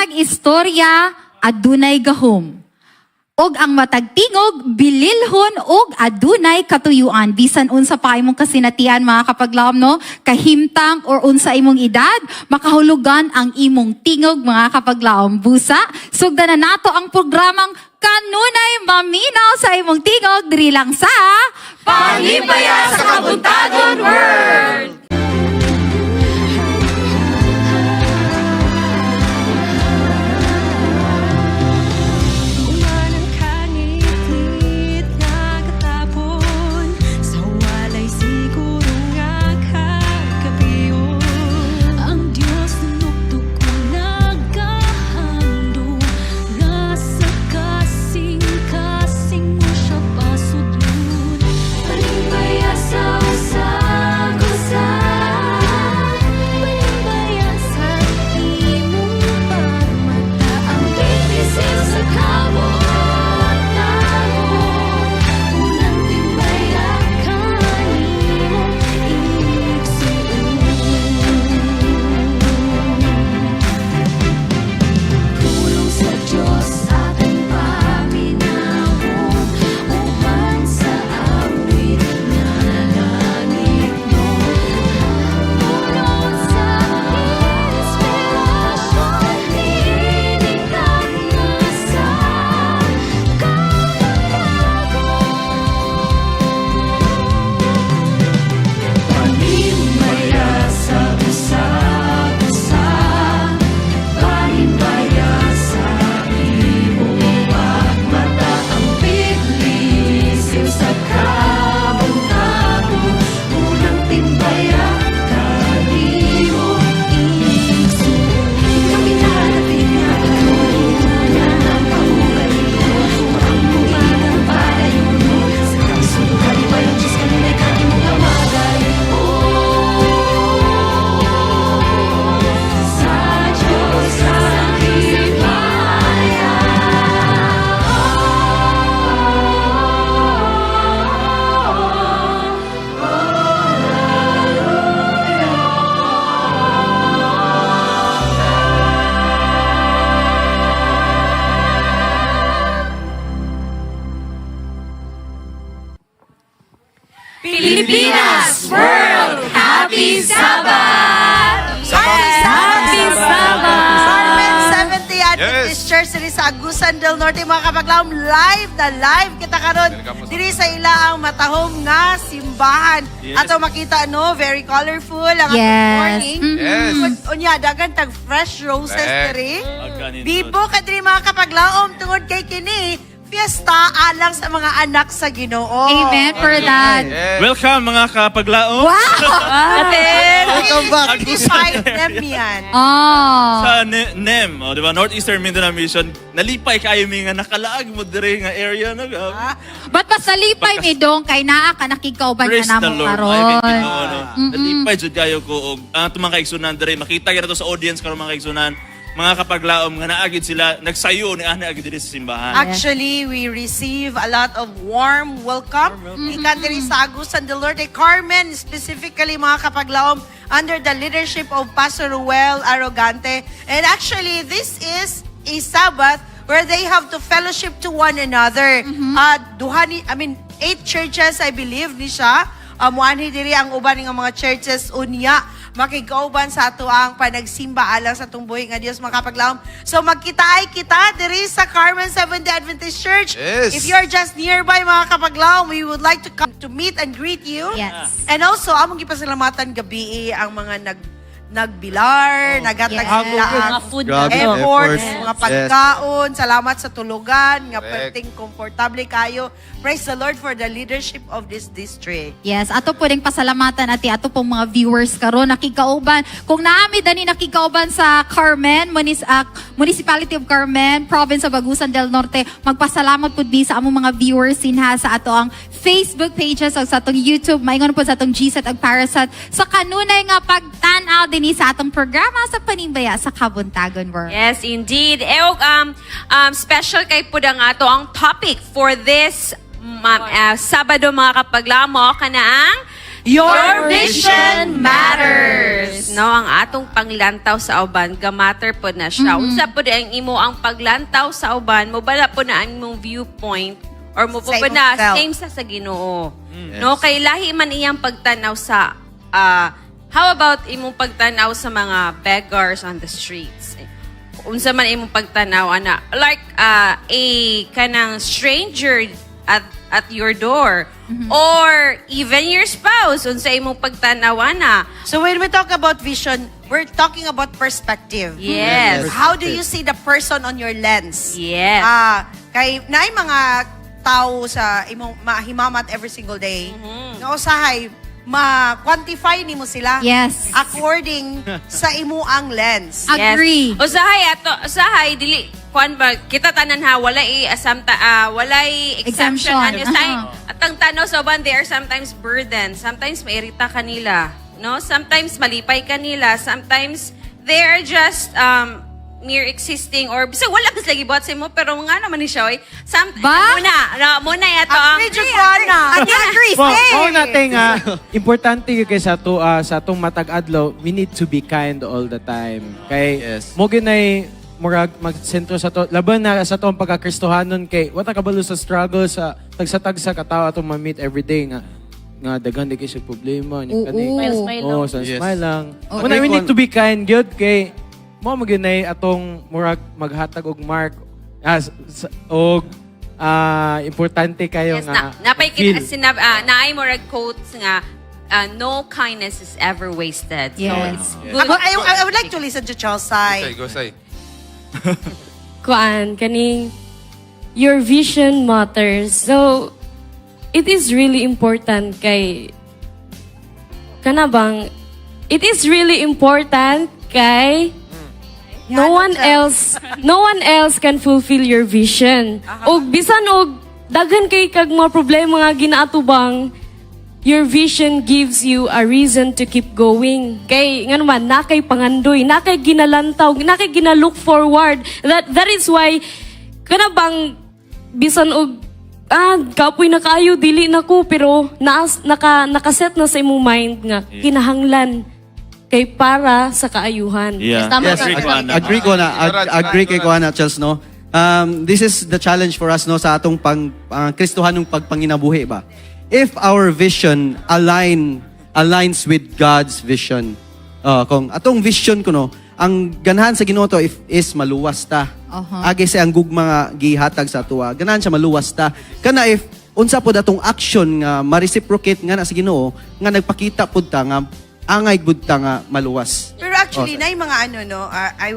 matag istorya adunay gahom. Og ang matag tingog bililhon og adunay katuyuan. Bisan unsa pa imong kasinatian mga kapaglawom no, kahimtang or unsa imong edad, makahulugan ang imong tingog mga kapaglawom. Busa, sugdan na nato ang programang Kanunay Maminaw sa imong tingog diri lang sa Panghimaya sa Kabuntagon World! Pilipinas World! Happy Sabbath! Happy Sabbath! Carmen 70 Adventist Church diri sa Agusan del Norte mga kapaglawom, live kita karon diri sa ilaang matahom nga simbahan. Ato makita no, very colorful ang atong morning. Yes. Unya dagan tag fresh roses diri. Bibo ka diri mga kapaglawom tungod kay kini fiesta alang sa mga anak sa Ginoo. Amen for that. Welcome mga kapaglaong. Wow! Welcome back. Divide them yan. Oh. Sa NEM, di ba? Northeastern Mindanao Mission, nalipay kayo mga nakalaag mo dire nga area. No? Ba't mas nalipay mi dong kay naa ka nakikauban Praise na the namo Lord. karon. Nalipay jud kayo ko. Ang tumang kaigsunan dire, makita kita to sa audience karon mga kaigsunan. Mga kapaglaom nga naagid sila, nagsayo ni ana agid diri sa simbahan. Actually, we receive a lot of warm welcome. Ikan diri sa Agusan del Norte, Carmen, specifically mga kapaglaom, under the leadership of Pastor Ruel Arrogante. And actually, this is a Sabbath where they have to fellowship to one another. 8 churches, I believe, ni siya. Muanhi diri ang uban ng mga churches unya makigauban sa ato ang panagsimba alang sa atong buhi nga Dios mga kapaglawom. So magkitaay kita diri sa Carmen Seventh-day Adventist Church. Yes. If you're just nearby mga kapaglawom, we would like to come to meet and greet you. Yes. And also among gipasalamatan gabi ang mga nagbilar, nagatag yes. sila ang Mga food efforts, Yes. mga pagkaon, salamat sa tulugan, nga Correct. perting komportable kayo. Praise the Lord for the leadership of this district. Yes, ato po ding pasalamatan ati ato pong mga viewers karon nakikauban. Kung naami dani nakikauban sa Carmen, Municipality of Carmen, Province of Agusan del Norte, magpasalamat pud mi sa among mga viewers sinha sa ato ang Facebook pages o sa atong YouTube, maingon po sa atong GSAT ag Parasat sa kanunay nga pagtan-aw dinhi sa atong programa sa Panhimbaya sa Kabuntagon World. Yes, indeed. Eog, special kay po ang ato ang topic for this Sabado mga kapaglamo, kanaang Your vision matters. No, ang atong panglantaw sa uban, gamatter po na siya. Unsa po ang imo ang paglantaw sa uban, mo bala po na ang imong viewpoint or mo po Sa ba na imong self. same sa Ginoo. No, kay lahi man iyang pagtanaw sa how about imong pagtanaw sa mga beggars on the streets? Unsa man imong pagtanaw ana like a kanang stranger at your door or even your spouse unsa imong pagtanaw ana. So when we talk about vision, we're talking about perspective. Yes. How do you see the person on your lens? Yes. Kay naay mga tao sa imong mahimamat every single day. No usahay ma-quantify nimo sila Yes. according sa imuang lens. Agree. Usahay dili kuan ba kita tanan ha walay walay exemption. Exemption. At ang tanaw sa uban they are sometimes burden, sometimes mairita kanila, no? Sometimes malipay kanila, sometimes they are just mere existing or bisag wala kas lagi buhat sa imo pero nga naman ni siya oy. Ba? Muna yato ang Agree, Joanna. Agree, Well, say. natin importante yung kay sa atong matag adlaw, we need to be kind all the time. Kay mo ginay murag magsentro sa to laban na sa tong pagkakristohanon kay wata kabalo sa struggle sa tagsa katawo atong ma-meet every day nga daghan di kay sa problema ni kani. Smile lang. Oh, sa smile lang. Oo. Muna we need to be kind gyud kay mo maginay atong murag maghatag og mark og importante kayo yes, nga napay feel. kita naay mo rag quotes nga no kindness is ever wasted. So Yes. it's good. I would like to listen to Charles Sai. Go say. Kuan, kaning your vision matters. So, it is really important kay kanabang it is really important kay no one else can fulfill your vision. Og bisan og daghan kay kag mga problema nga ginaatubang, your vision gives you a reason to keep going. Kay nga naman nakay pangandoy, nakay ginalantaw, nakay ginalook forward. That is why kanabang bisan og kapoy na kaayo dili nako pero nakaset na sa imong mind nga kinahanglan kay para sa kaayuhan. Yeah. Yes, Agree ko, Ana. agree kay Kuana Charles, no? This is the challenge for us, no, sa atong Kristohanong pagpanginabuhi ba? If our vision aligns with God's vision, kung atong vision ko, no, ang ganahan sa Ginoo to is maluwas ta. Agi sa ang gugma nga gihatag sa tuwa. Ganahan siya maluwas ta. Kana if unsa pod atong action nga ma-reciprocate nga na sa Ginoo, nga nagpakita pud ta nga angay gud ta nga maluwas. Pero actually, na yung mga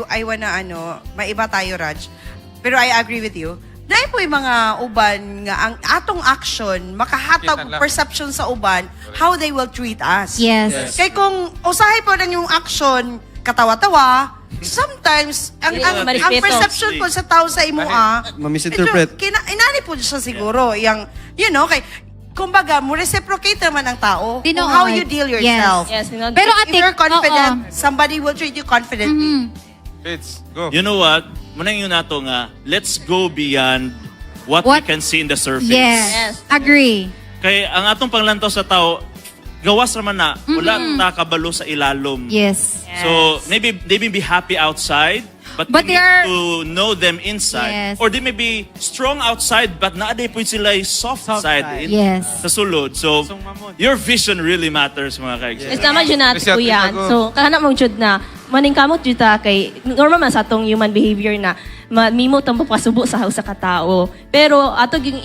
I wanna maiba tayo, Raj. Pero I agree with you. Na po yung mga uban nga ang atong action makahatag og perception sa uban how they will treat us. Yes. Kay kung usahay po lang yung action katawa-tawa, sometimes ang perception po sa tao sa imo Ma-misinterpret. Inani po siya siguro yang kay kumbaga mo reciprocate naman ang tao kung Tinuod. how you deal yourself. Yes, Pero If ate, you're confident, somebody will treat you confidently. Fitz, go. You know what? Manang yun nato nga, let's go beyond what we can see in the surface. Yes. Agree. Kaya ang atong panglantaw sa tao, gawas naman na, wala ta kabalo sa ilalom. Yes. So, maybe they may be happy outside, but But you they need are- to know them inside. Yes. Or they may be strong outside, but naaday po sila soft side side. Yes. sa sulod. So, your vision really matters, mga Mas kaigs. naman dyan natin Kasi po yan. ako- So, kahana mong jud na, maningkamot jud ta kay, normal man sa atong human behavior na, mimo tang papasubo sa sa katao. Pero, ato ging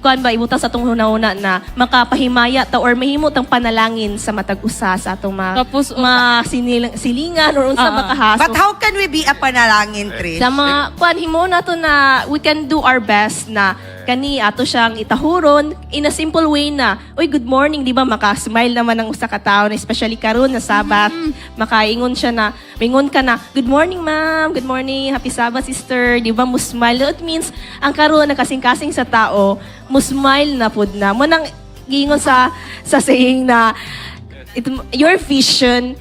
kuan ba ibutan sa atong hunahuna na makapahimaya ta or mahimo tang panalangin sa matag usa sa atong Tapos, silingan or unsa makahaso. But how can we be a panalangin, Trish? Sa mga kuan himo na to na we can do our best na kani ato siyang itahuron in a simple way na oy good morning di ba maka-smile naman ang usa ka tawo na especially karon na Sabat makaingon siya na mingon ka na good morning ma'am, good morning, happy Sabbath sister, di ba mo smile. It means ang karon nakasing-kasing sa tao mo smile na pud na mo nang giingon sa saying na your vision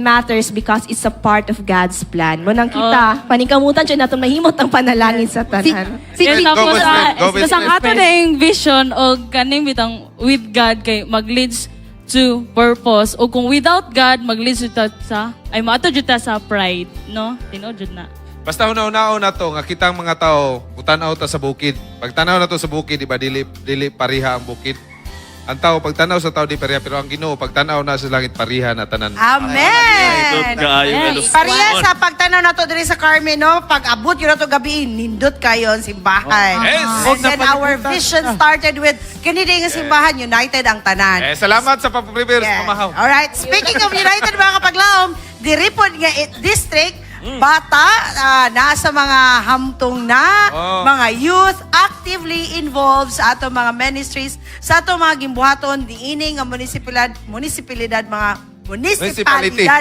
matters because it's a part of God's plan. Mo nang kita, paningkamutan siya natin mahimot ang panalangin sa tanan. Si Go with Fred. Go with Tapos ang Fred. ato na yung vision o kaning bitang with God kay mag-leads to purpose. O kung without God, mag-leads to sa, ay maato jud ta sa pride, no? Tinuod jud na. Basta una-una na to, nga kitang mga tao, utanaw ta sa bukid. Pag tanaw na to sa bukid, di ba, dili pariha ang bukid. Ang tao, pag tanaw sa tao, di pariha, pero ang Ginoo, pag tanaw na sa langit, pariha na tanan. Amen! Pareha sa pagtanaw na to diri sa Carmen, no? Pag abot yun na to gabi, nindot kayo ang simbahan. Yes! And then our vision started with, kanina yung simbahan, united ang tanan. Salamat sa pag-prepare sa Yes. pamahaw. Alright, speaking of united mga kapaglaom, diri po nga district, bata, nasa mga hamtong na, mga youth, actively involved sa ato mga ministries, sa ato mga gimbuhaton, diining ang munisipalidad,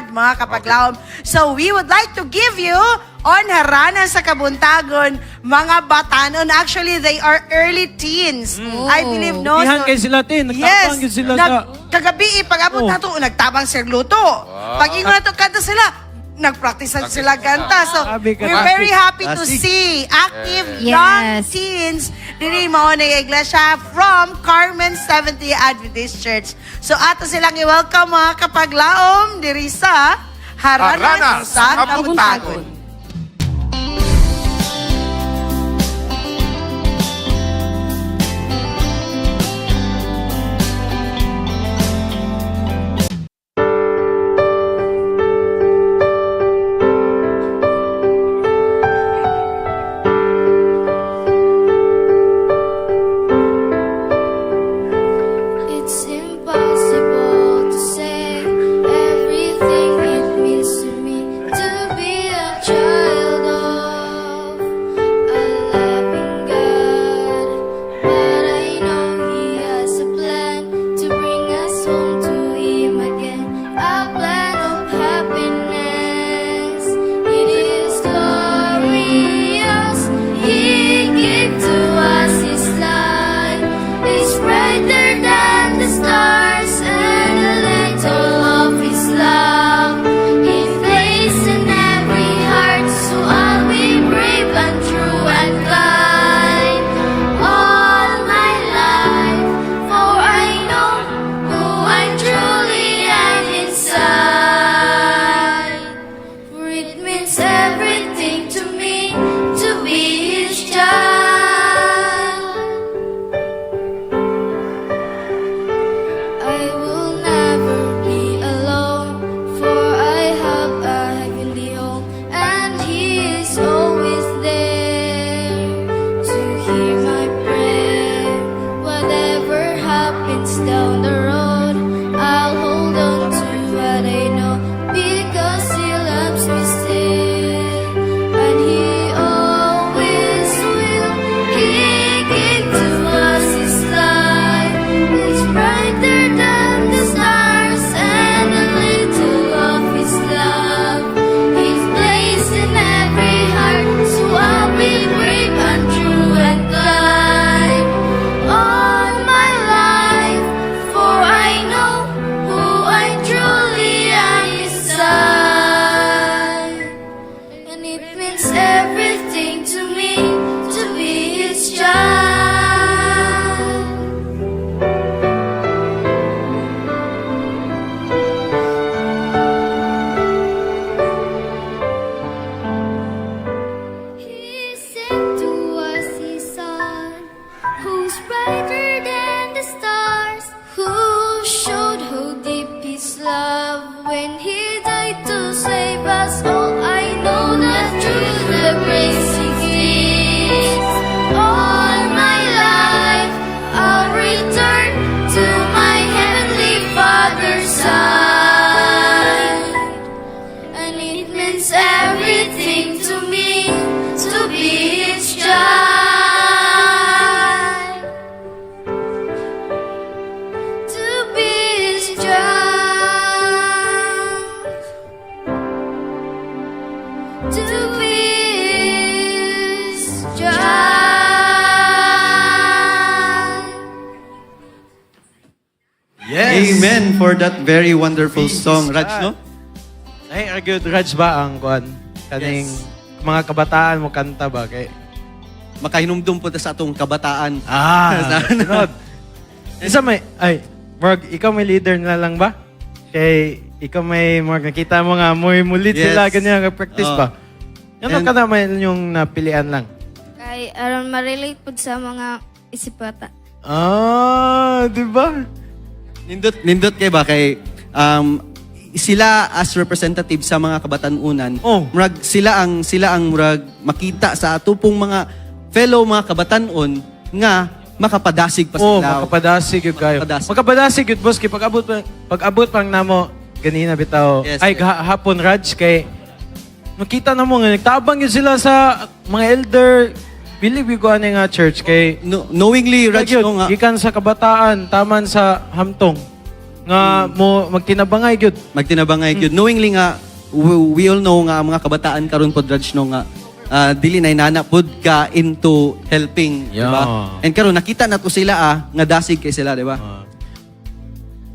mga kapaglaom. So we would like to give you on haranan sa kabuntagon, mga batanon. Actually, they are early teens. I believe, no? Ihan kay sila, tin. Nagtabang yun sila sa... Kagabi, pag-abot na to, nagtabang sir luto. Pag ingon na to, kanta sila, nagpractice sila kanta. So, Sabi ka we're na. very happy to see active young Yes. teens diri mao na iglesia from Carmen Seventh-day Adventist Church. So, ato silang i-welcome mga kapaglaom diri sa Haranan sa Kabuntagon. It's impossible to say everything it means to me to be a child of a loving God. But I know He has a plan to bring us home to Him again, a plan of happiness. It is glorious. He gave to us His life. It's brighter than the stars, and a little of His love He placed in every heart. So I'll be brave and true and kind all my life, for I know who I truly am inside. For it means everything to me to be His child. I will never be alone, for I have a heavenly home, and He is always there to hear my prayer. Whatever happens down the road, I'll hold on to what I know, because He loves me still, and He always will. He gave to us His life. It's brighter than the stars, and a little of His love He's placed in every heart. So I'll be brave and true and kind all my life, for I know who I truly am inside. And it means everything to me to be His child. He sent to us His Son, who's brighter than the stars, who showed how deep His love when He died to save us. Oh, I know that through the grace He gives, all my life I'll return to my heavenly Father's side. And it means everything to me to be His child. To be His child. To be His child. Yes. Amen for that very wonderful song, Raj, no? Ay, good Raj ba ang kuan? Kaning mga kabataan mo kanta ba? Kay... Makahinumdum po ta sa atong kabataan. Sunod. Isa may, Mark, ikaw may leader na lang ba? Kay, ikaw may, Mark, nakita mo nga, mulit Yes. sila, ganyan, practice ba? Ano And- ka naman yung napilian lang? Kay aron ma-relate po sa mga isipata. Di ba? Nindot kay ba kay sila as representative sa mga kabatanunan. Oh. Murag sila ang murag makita sa ato pong mga fellow mga kabatanon nga makapadasig pa Oo, sila. makapadasig yun kayo. Makapadasig. Makapadasig yun, boss. Kay pag-abot pang namo, ganina bitaw. Yes, Ay, yes. hapon, Raj, kay makita na mo nga, nagtabang yun sila sa mga elder. Believe ko ano nga church, kay Knowingly, Raj, Raj, no, nga, gikan sa kabataan, taman sa hamtong. Nga mo, magtinabangay yun. magtinabangay gyud. Knowingly nga, we all know nga ang mga kabataan karon pod, Raj, no, nga dili na inana pod ka into helping, di ba? Yeah. And karon nakita nato sila nga dasig kay sila, di ba?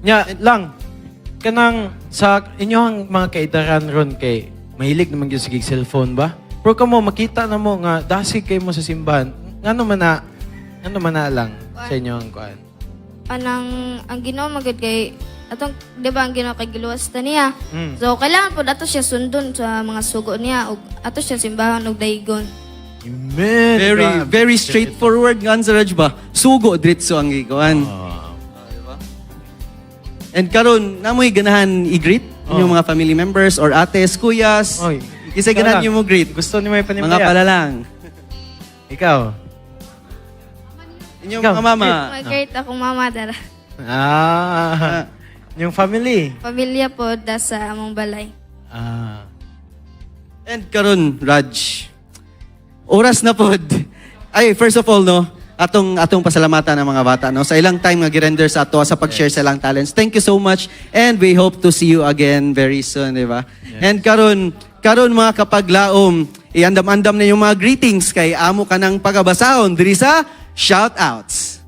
Nya lang, kanang sa inyong mga kaidaran ron kay, mahilig naman yun sige cellphone ba? Pero kamo, makita na mo nga, dasig kayo mo sa simbahan. Ano man na lang sa inyong kuan. Anang ang Ginoo magud kay atong 'di ba ang Ginoo kay giluwas ta niya. Mm. So kailangan po ato siya sundon sa mga sugo niya ug ato siya simbahan og daygon. Amen. Very Diba? very straightforward nga answer, Raj, ba? Sugo diretso ang ikuan. And karon namoy ganahan i-greet inyong mga family members or ates, kuyas. Oy, Isa ikaw ganahan lang. niyo mo greet. Gusto ni may Mga panimpaya. palalang. Ikaw. Inyong Ikaw. mga mama. Mag-great akong mama dara. Yung family. Pamilya po da sa among balay. And karon, Raj, oras na pod. Ay, first of all, no, atong pasalamatan ng mga bata, no, sa ilang time nga girender sa ato sa pag-share sa ilang talents. Thank you so much and we hope to see you again very soon, di ba? And karon mga kapaglaom, iandam-andam na yung mga greetings kay amo ka ng pagabasahon diri sa shoutouts.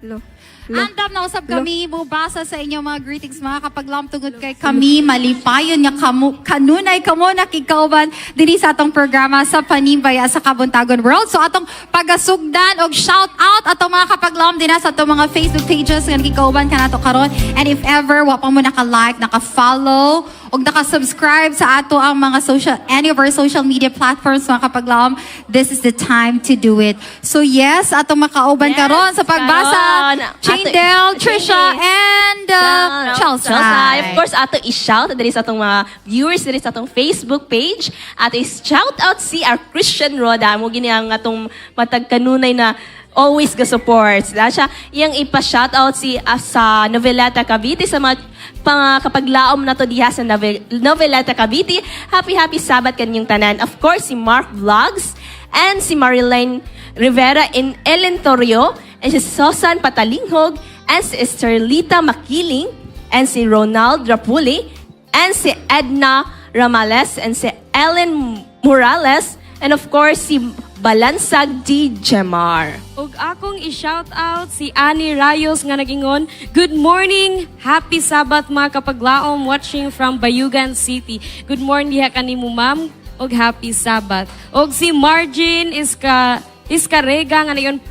Lo. Andam na usab kami mubasa sa inyong mga greetings mga kapaglam tungod kay kami malipayon nga kanunay kamo nakikauban diri sa atong programa sa Panimbaya sa Kabuntagon World. So atong pagasugdan og shout out atong mga kapaglam din sa atong mga Facebook pages nga nakikauban kanato karon. And if ever wa pa mo naka-like, naka-follow og naka-subscribe sa ato ang mga any of our social media platforms mga kapaglam, this is the time to do it. So yes, atong makauban Yes, karon sa pagbasa karon. Jindel, Trisha, and Chelsea. Of course, ato i-shout diri sa atong mga viewers diri sa atong Facebook page. At i-shout out si our Christian Roda. Mo gini ang atong matag kanunay na always ga support. Siya iyang ipa-shout out si sa Noveleta Cavite sa mga kapaglaom na to diha sa Noveleta Cavite. Happy Sabat kanyang tanan. Of course, si Mark Vlogs and si Marilyn Rivera in Elentorio, and si Susan Patalinghog, and si Esterlita Makiling, and si Ronald Rapuli, and si Edna Ramales, and si Ellen Morales, and of course, si Balansag D. Gemar. Ug akong i-shout out si Annie Rayos nga nagingon, good morning, happy Sabat mga kapaglaom watching from Bayugan City. Good morning diha kanimo ma'am, ug happy Sabat. Ug si Margin Iscarega nga nayon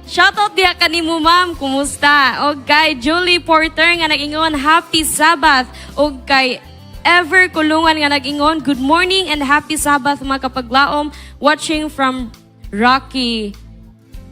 shout out diha kanimo ma'am, kumusta? Og kay Julie Porter nga nagingon happy Sabbath. Og kay Ever Kulungan nga nagingon good morning and happy Sabbath mga kapaglaom watching from Rocky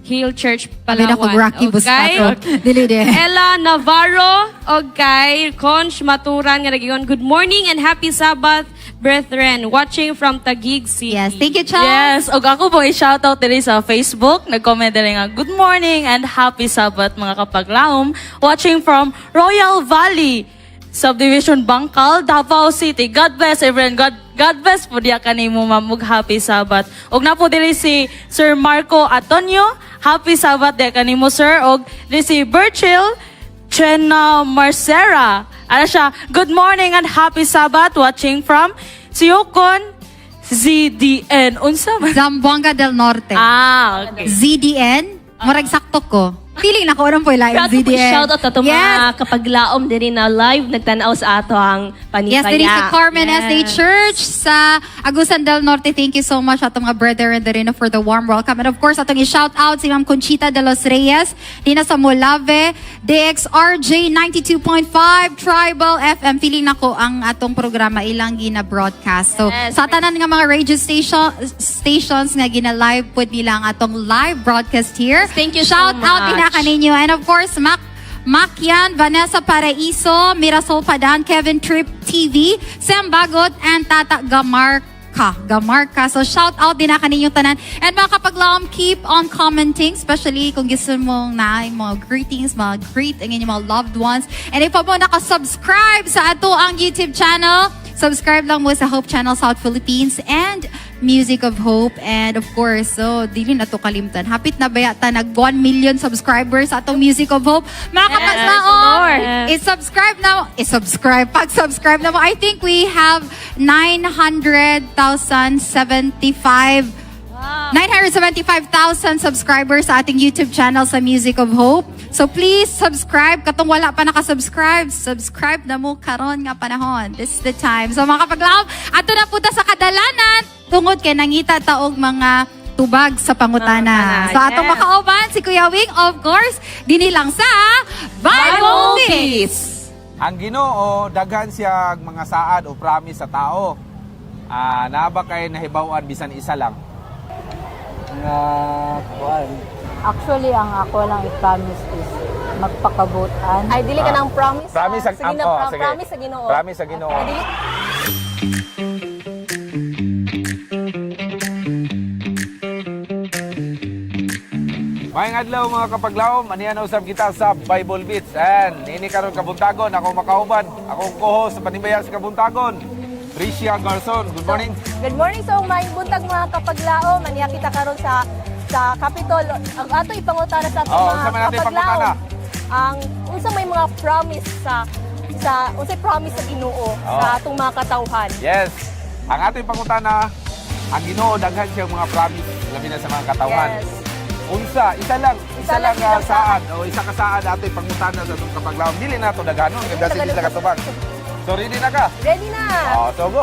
Hill Church Palawan. Palawan. Ako Rocky Buscato. Dili de. Ella Navarro og kay Conch Maturan nga nagingon good morning and happy Sabbath brethren watching from Taguig City. Yes, thank you, Chelsea. Yes, og ako po i-shoutout diri sa Facebook. Nag-comment diri nga, good morning and happy Sabbath mga kapaglaom. Watching from Royal Valley, Subdivision Bangkal, Davao City. God bless everyone. God bless po diya kanimo mamug happy Sabbath. Og na po diri si Sir Marco Antonio. Happy Sabbath diya kanimo sir. Og diri si Birchil Chena Marcera. Ano siya, good morning and happy Sabbath watching from Siokon ZDN. Unsa man? Zamboanga del Norte. Okay. ZDN, murag sakto ko. Feeling na ko rin po live Grabe po ZDN. shoutout na ito mga kapaglaom din na live nagtanaw sa ato ang Yes, panipaya. diri sa Carmen Yes. SD Church sa Agusan del Norte. Thank you so much ato mga brethren din for the warm welcome. And of course, atong i-shout out si Ma'am Conchita de los Reyes, dina sa Molave, DXRJ 92.5, Tribal FM. Feeling na ko ang atong programa ilang gina-broadcast. So, Yes. sa tanan nga mga radio stations nga gina-live po nila ang atong live broadcast here. Thank you so Shout out much. pinaka ninyo. And of course, Macyan, Vanessa Paraiso, Mirasol Padan, Kevin Trip TV, Sam Bagot, and Tata Gamarka. So shout out din na kaninyong tanan. And mga kapaglaom, keep on commenting, especially kung gusto mong na mga greetings, mga greet ang inyong mga loved ones. And if pa mo nakasubscribe sa ato ang YouTube channel, subscribe lang mo sa Hope Channel South Philippines and Music of Hope. And of course, so dili na to kalimtan. Hapit na ba yata nag 1 million subscribers sa atong Music of Hope. Mga kapaglaom, Lord. i-subscribe na, pag-subscribe na mo. I think we have 975,000 subscribers sa ating YouTube channel sa Music of Hope. So please subscribe. Katong wala pa nakasubscribe, subscribe na mo karon nga panahon. This is the time. So mga kapaglaom, ato na punta sa kadalanan tungod kay nangita taog mga tubag sa pangutana. Pangutana, So atong yes. makauban si Kuya Wing, of course, dinilang sa Bible Peace. Ang Ginoo daghan siya mga saad o promise sa tao. Naaba kay nahibaw-an bisan isa lang. Actually, ang ako lang i-promise is magpakabutan. Ay, dili ka ng promise. Promise sa sige na, sige. promise sa Ginoo. Promise sa Ginoo. Ay, dili- Maayong adlaw mga kapaglaom, aniyan usab kita sa Bible Beats. And ini karon kabuntagon, ako makauban, akong co-host sa Panimbayas Kabuntagon, Tricia Garson. Good morning. Good morning so maayong buntag mga kapaglaom. Maniya kita karon sa Capitol. Ang ato ipangutana sa ato unsa man mga natin kapaglaom. pangutana? Ang unsa may mga promise sa unsay promise sa Ginoo sa atong mga katawhan. Yes. Ang ating pangutana, ang Ginoo daghan siya mga promise labi na sa mga katawan. Yes. Unsa, isa lang lang ilang saad o isa ka saad ato pangutana sa itong kapaglaom. Dili na to daghanon, kaya Dili sige sa katubag. So ready na ka? Ready na. So go.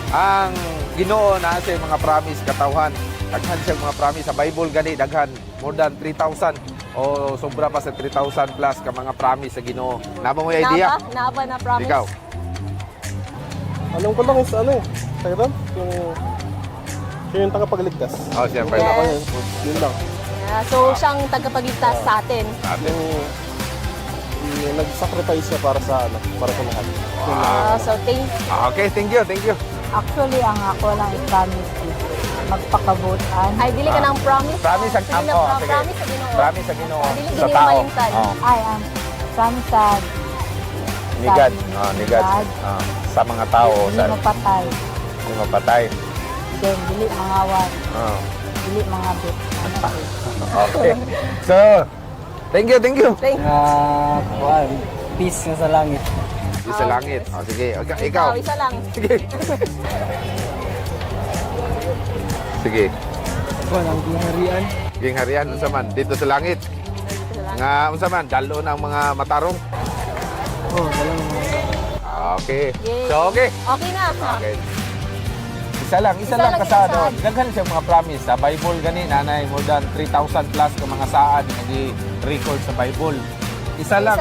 Ang Ginoo na sa mga promise katawhan. Daghan siya mga promise sa Bible gani daghan more than 3,000 o sobra pa sa 3,000 plus ka mga promise sa Ginoo. Naba mo yung idea? Naaba na promise. Ikaw. Alam ko lang is ano eh. Sa'yo doon? Siya yung tagapagligtas. Oh, siyempre. Yes. Yun lang. Yeah, so siyang tagapagligtas sa atin. Atin. Nag-sacrifice siya para sa para sa lahat. So thank Okay, thank you, thank you. Actually, ang ako lang i-promise is magpakabutan. Ay, dili ka ng promise. Promise sa Sige na, sige. promise sa Ginoo. Promise sa Ginoo Dili sa gini tao. malimtan. Oh, Ay, ang promise sa ni God. Ni God. God. Sa mga tao, hindi sa mapatay. hindi mapatay. Then, dili mangawat. Oh. Dili mangabit. Okay. So, thank you, thank you. Peace nga sa langit. Sa langit. Oh, sige, ikaw. Isa lang. Sige. Sige. Ang gingharian. Ging harian unsa man dito sa langit. Nga unsa man dalo ng mga matarong. Oh, dalang Okay. Yay. So, okay. Okay na. Okay. Isa lang Isa lang kasado. yung Daghan siya mga promise sa Bible gani nanay more than 3,000 plus ka mga saad nga gi-record sa Bible. Isa lang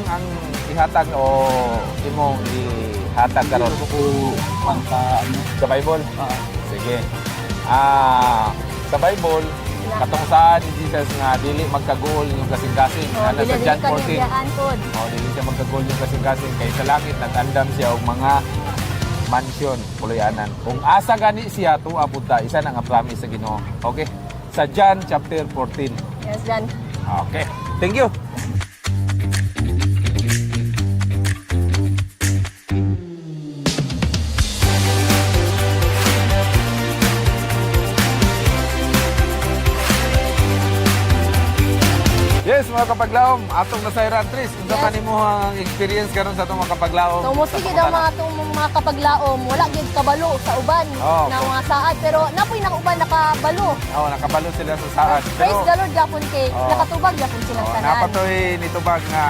ang ihatag o imong ihatag karon sa Bible. Sige. Sa Bible katong saan ni Jesus nga dili magkagool yung kasing-kasing. Ana sa John 14. Dili siya magkagool yung kasing-kasing kay sa langit nag-andam siya og mga mansion puloy-anan. Kung asa gani siya tuwa punta, isa na nga promise sa Ginoo. Okay? Sa John chapter 14. Yes, Jan. Okay. Thank you. Yes, mga mga kapaglaom, atong nasayran Tris. Unsa man nimo ang experience karon sa atong mga kapaglaom? So mostly gid ang mga kapaglaom wala gid kabalo sa uban Oh, na mga saad pero napoy na uban nakabalo. Oh, nakabalo sila sa saad. Praise the Lord gyapon kay Oh. nakatubag gyapon silang tanan. Napatoy nitubag nga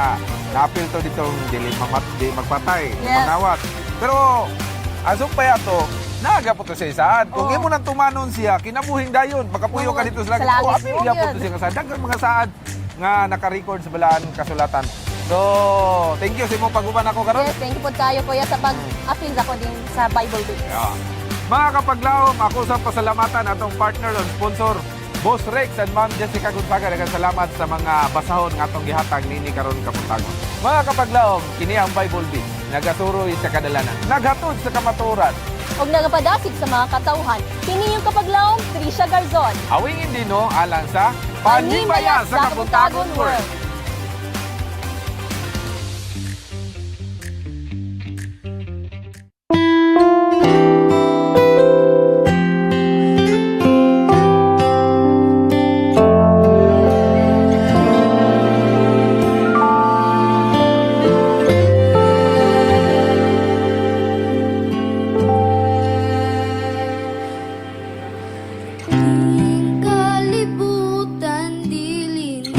naapil to ditong dili magpatay, Yes. manawat. Pero asok pa yato, naga po to sa isaad. Kung Oo. imo nang tumanon siya, kinabuhing dayon, pagkapuyo ka Oo, dito sa langit. sa langit Oh, apil mo gyapon yun. to siya nga saad. Daghang mga saad nga naka-record sa balaan kasulatan. So, thank you sa imong pag-uban ako karon. Yes, thank you po kayo kuya sa pag-appeal ako din sa Bible Week. Yeah. Mga kapaglaom, ako sa pasalamatan atong partner o sponsor, Boss Rex and Ma'am Jessica Gonzaga. Daghang salamat sa mga basahon nga atong gihatag nini karon kapuntagon. Mga kapaglaom, kini ang Bible Week. Nagasuroy sa kadalanan. Naghatod sa kamaturan. Og nagapadasig sa mga katawhan. Kini yung kapaglaom, Trisha Garzon. Awingin dino alang sa Panhimaya sa Kabuntagon World. Kalibutan dilinig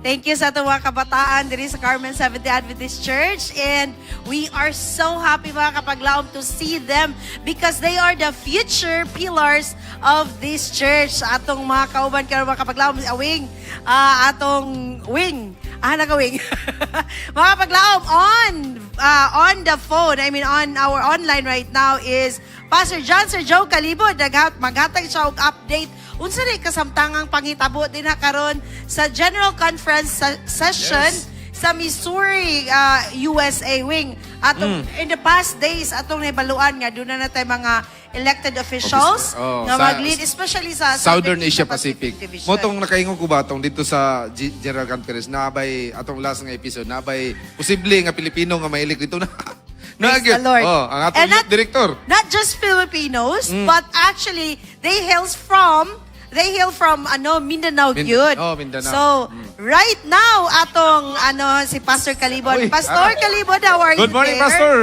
Thank you sa itong mga kabataan diri sa Carmen Seventh-day Adventist Church. And we are so happy mga kapaglaom to see them because they are the future pillars of this church. Atong mga kauban karon mga kapaglaom, awing, atong wing. Nagawing. Mga kapaglaom, on the phone, on our online right now is Pastor John Sir Joe Calibod. Maghatag siya og update unsa ni kasamtangang panghitabo din karon sa General Conference session sa Missouri USA wing. Atong in the past days atong nabaluan nga doon na tay mga elected officials na mag-lead especially sa Southern Asia Pacific. Division. Motong nakaingon ko ba tong dito sa General Conference nabay atong last nga episode nabay posible nga Pilipino nga mailig dito na. Praise the Lord. Ang atong youth director. Not just Filipinos, but actually they hail from Mindanao gyud. Mindanao. So, right now atong si Pastor Calibod. Pastor Calibod, how are you? Good morning, there? Pastor.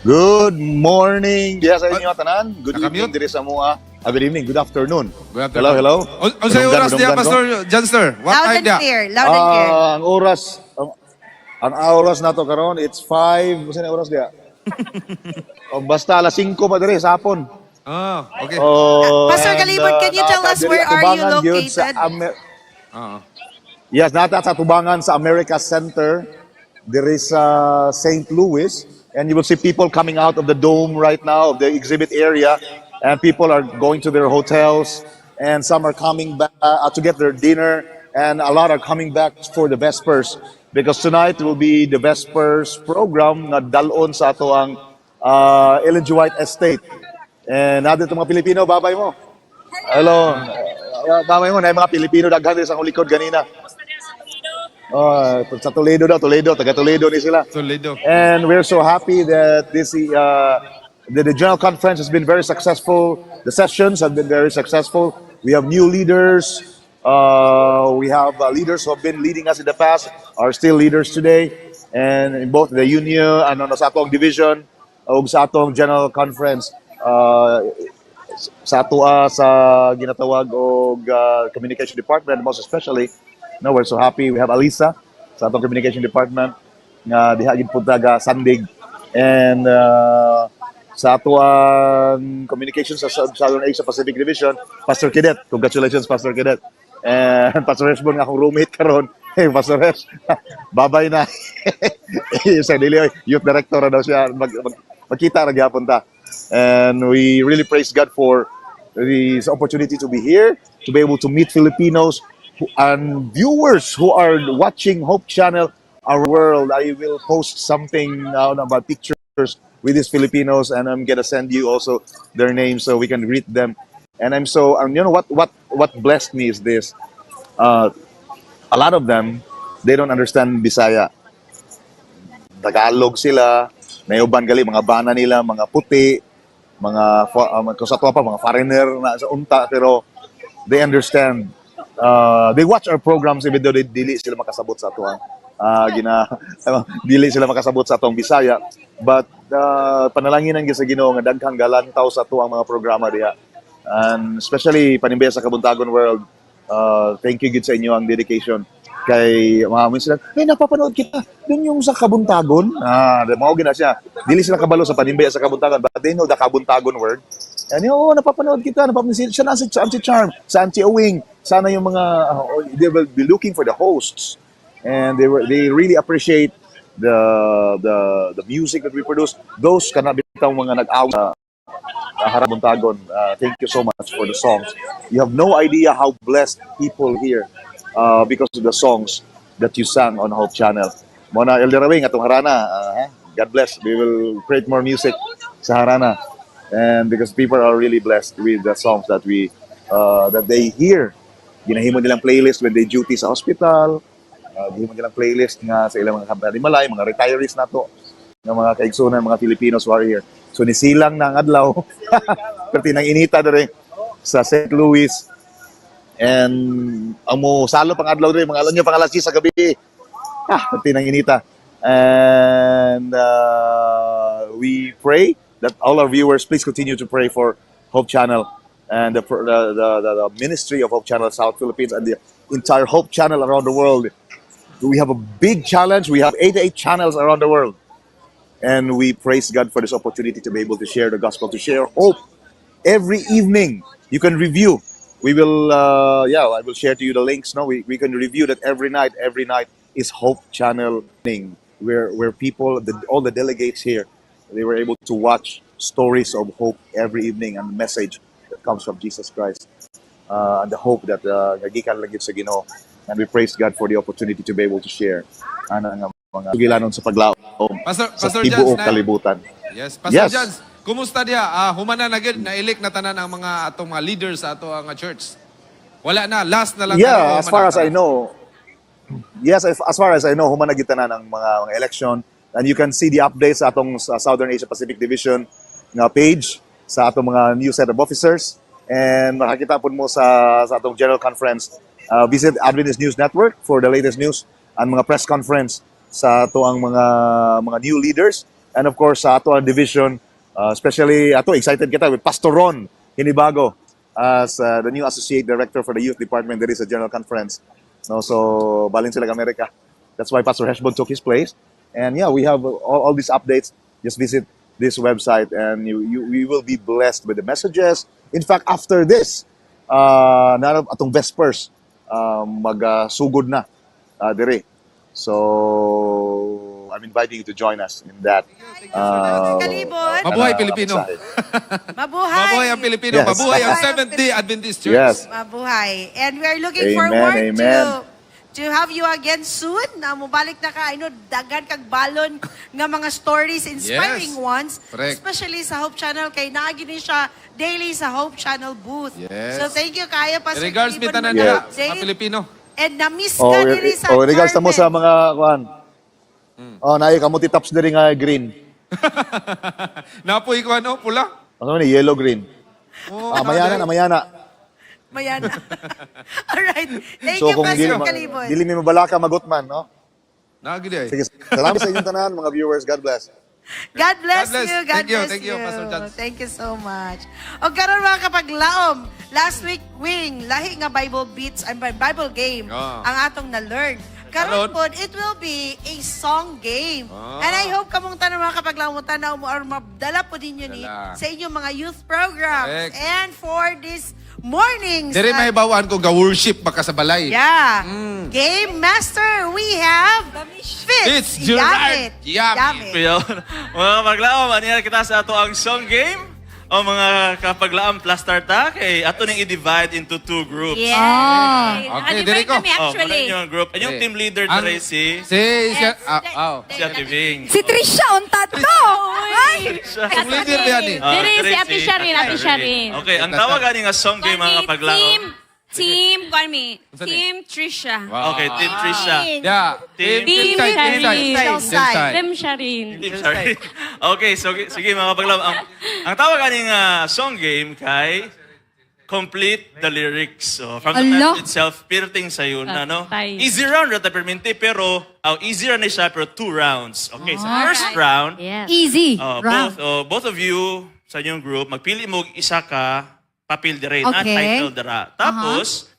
Good morning diya sa inyo tanan. Good Nakamute. evening diri sa mua. Good evening, good afternoon. Good afternoon. Hello. Unsay oras diya, Pastor Janster? What Loud time and diya? clear, loud and clear. Ang oras nato karon it's 5, usa na oras diya. Basta alas 5 pa diri sa hapon. Okay. Pastor Calibod, can you tell us where are you located? Yes, nata sa Tubangan sa America Center. There is St. Louis, and you will see people coming out of the dome right now, of the exhibit area, and people are going to their hotels, and some are coming back to get their dinner, and a lot are coming back for the Vespers, because tonight will be the Vespers program na dalon sa ato ang Ellen G. White Estate. And natin itong mga Pilipino, babay mo. Hello. Babay mo, na yung mga Pilipino daghan din sa likod ganina. Sa Toledo daw, taga Toledo ni sila. Toledo. And we're so happy that the General Conference has been very successful. The sessions have been very successful. We have new leaders. We have leaders who have been leading us in the past, are still leaders today. And in both the union, sa atong division, o sa atong General Conference, sa atua sa ginatawag og communication department, most especially we're so happy we have Alisa sa atong communication department nga diha gid pud taga Sandig, and sa atuang communications sa Southern Asia Pacific Division, Pastor Kedet. Congratulations, Pastor Kedet. And Pastor Hesbon nga akong roommate karon. Hey, Pastor Hes, babay na. Sa dili youth director daw siya, magkita ra gyapon ta. And we really praise God for this opportunity to be here, to be able to meet Filipinos and viewers who are watching Hope Channel, our world. I will post something about pictures with these Filipinos, and I'm gonna send you also their names so we can greet them. And I'm so, you know what blessed me is this. A lot of them, they don't understand Bisaya. Tagalog sila. Nayuban gali mga bana nila, mga puti, mga kusatwa pa, mga foreigner na sa unta, pero they understand. They watch our programs even though dili sila makasabot sa atuang dili sila makasabot sa atong Bisaya, but panalanginan gyud sa Ginoo nga daghang galantaw sa atuang mga programa diha, and especially Panimbeya sa Kabuntagon World. Thank you good sa inyo ang dedication. Kay mga sila, napapanood kita dun yung sa Kabuntagon. Mao gina siya. Dili sila kabalo sa Panimbeya sa Kabuntagon, but they know the Kabuntagon word. And napapanood kita, siya na si Auntie Charm, sa Auntie Owing. Sana yung mga, they will be looking for the hosts. And they really appreciate the music that we produce. Those kanabitang mga nag-awit sa Harabuntagon. Thank you so much for the songs. You have no idea how blessed people here because of the songs that you sang on Hope Channel. Mona Elder Rawing, atong Harana. God bless. We will create more music sa Harana. And because people are really blessed with the songs that that they hear. Ginahimo nilang playlist when they duty sa hospital. Ginahimo nilang playlist nga sa ilang mga kampanimalay, mga retirees nato, ng mga kaigsunan, mga Filipinos who are here. So nisilang na ang adlaw. Perti nang inita dere sa St. Louis. And amo salo pang adlaw dere, mga alam niyo pang alas 10 sa gabi. Perti nang inita. And we pray that all our viewers, please continue to pray for Hope Channel. and the ministry of Hope Channel South Philippines and the entire Hope Channel around the world. We have a big challenge. We have 88 channels around the world. And we praise God for this opportunity to be able to share the gospel, to share hope. Every evening, you can review. We will, I will share to you the links. No, we can review that every night. Every night is Hope Channel thing, where people, all the delegates here, they were able to watch stories of hope every evening and the message that comes from Jesus Christ. And the hope that nagikan lang yun sa Ginoo. And we praise God for the opportunity to be able to share ang mga sugilanon sa paglaom sa Pastor tibuok Jans, kalibutan. Yes, Pastor Jans, kumusta diya? Humana na gid na-elect na tanan ang mga atong mga leaders sa ato ang church. Wala na, last na lang. Yeah, as far as I know, human na gitanan ng mga election. And you can see the updates sa atong Southern Asia Pacific Division nga page sa atong mga new set of officers. And makakita po mo sa atong general conference. Visit Adventist News Network for the latest news and mga press conference sa ato ang mga new leaders. And of course, sa ato ang division, especially ato, excited kita with Pastor Ron Hinibago as the new Associate Director for the Youth Department. There is a general conference. No, so, balin sila America. That's why Pastor Heshbon took his place. And yeah, we have all these updates. Just visit this website and we will be blessed with the messages. In fact, after this, atong Vespers, magsugod na dire. So, I'm inviting you to join us in that. Kalibot. Mabuhay Pilipino. Mabuhay. Mabuhay ang Pilipino. Yes. Mabuhay ang Seventh-day Adventist Church. Yes. Mabuhay. And we are looking Amen, forward amen. to have you again soon. Na mubalik na ka, dagan kag balon nga mga stories, inspiring Yes. ones. Correct. Especially sa Hope Channel, kay naagi ni siya daily sa Hope Channel booth. Yes. So thank you kaya pa sa Regards mi tanan Yeah. nila, mga Pilipino. And na-miss ka diri sa regards mo sa Carmen. mga kuan. Naay kamuti tops diri nga green. Napoy ko ano, pula. Ano ni yellow green. Oh, Mayana. Mayana. Alright. Thank So you, kung Pastor Kalibot. dili mi mabalaka magutman, no? Nagid ay. Sige, salamat sa inyong tanan, mga viewers. God bless. God bless God bless. you. God Thank you, bless thank you, Pastor Jans. Thank you so much. O karon mga kapaglaom, last week wing lahi nga Bible beats and Bible game ang atong na-learn. Karon Karon? po, it will be a song game. And I hope kamong tanan mga kapaglaom mo tanaw mo or mabdala po ninyo ni Dala. sa inyong mga youth programs. Correct. And for this morning's Diri may bawaan ko ga-worship baka sa balay. Yeah. Game Master, we have Fitz Fitz Gerard Yamit. Yamit. Kuya, mga kapaglaom, ano kita sa ato ang song game? O mga kapaglaom plus tarta, kay ato nang i-divide into two groups. Okay, diri ko. Actually. Yung group. And yung team leader Ang- na si Si Ate Ving. Si Trisha, untat to! Ay! Ang leader yan eh. Diri si Tracy. Ate Sharin, Ate Sharin. Okay, ang tawag ani nga song game mga kapaglaom. Team, Team Trisha. Okay, Team Trisha. Yeah. Team Inside. Team Sharin. Sorry. Okay, so sige mga kapaglaom. Ang tawag ani nga song game kay complete the lyrics. So, from the Ala. title itself, pirting sa yun na, no? Patay. Easy round, rata perminti, pero, easy round na siya, pero 2 rounds. Okay, so first round, Yes. Easy. both, Round. both of you sa inyong group, magpili mo isa ka papel dire, na Okay. title dira. Tapos,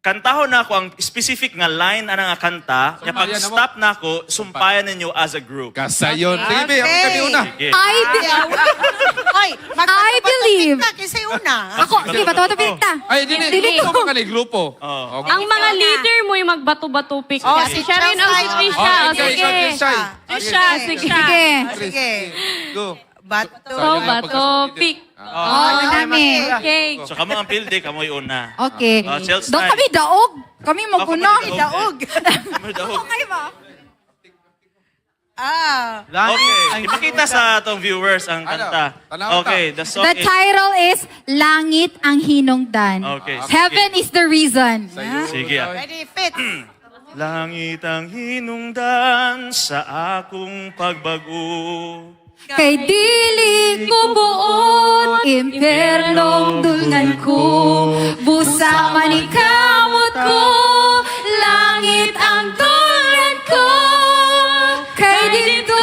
kantahon na ako ang specific nga line ana nga kanta, kaya pag Sumpayan na mo. stop na ako, sumpayan ninyo as a group. Kasayon. Sige, be, ako kami una. Okay. Oy, I believe. Kasi una. Ako, sige, bato-bato pinta. Ay, dili ko ka ni grupo. Oh. Okay. Ang mga leader mo yung magbato-bato pick. Oh, Si si Sharin ang si Chelsea. Trisha. Oh, O, sige, sige. Trisha. Trisha, sige. Sige. Sige. Go. Bato. So, bato pick. Oh, nami. Okay. So, kamo ang pilde, kamo yung una. Okay. Chelsea. Doon kami daog. Kami maguna. Ako kami Daog. Kamo daog. Okay ba? Okay, ipakita sa atong viewers ang kanta. Tanaw ta. Okay, the song The is... title is Langit ang Hinungdan. Okay, sige. Heaven is the reason. Sige. Ready, Fitz. Langit ang hinungdan sa akong pagbago. Kay dili ko buot, impernong dulngan ko. Busa man ikamot ko, langit ang dulngan ko. Kay dito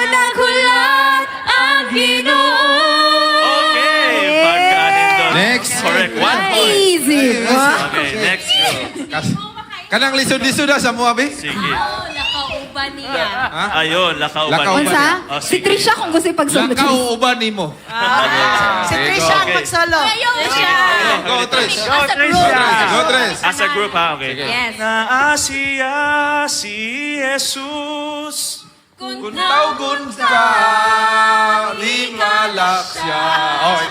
naghulat ang Ginoo. Okay, pagkanin doon. Next. Correct. 1 point. Easy. Okay, next go. Kanang lisod-lisod na sa mga, be? Sige. Nakauban niya. Ayun, lakauban. Lakauban. Unsa? Oh, Si sige. Trisha kung gusto ipagsulod. Lakaw uban ni mo. Si Trisha ang Okay. magsolo. Go, Tres. Go, Tres. As a group, ha? Okay. Yes. Naasiya si Jesus. Kung tawgon ka, di malak siya. Oh,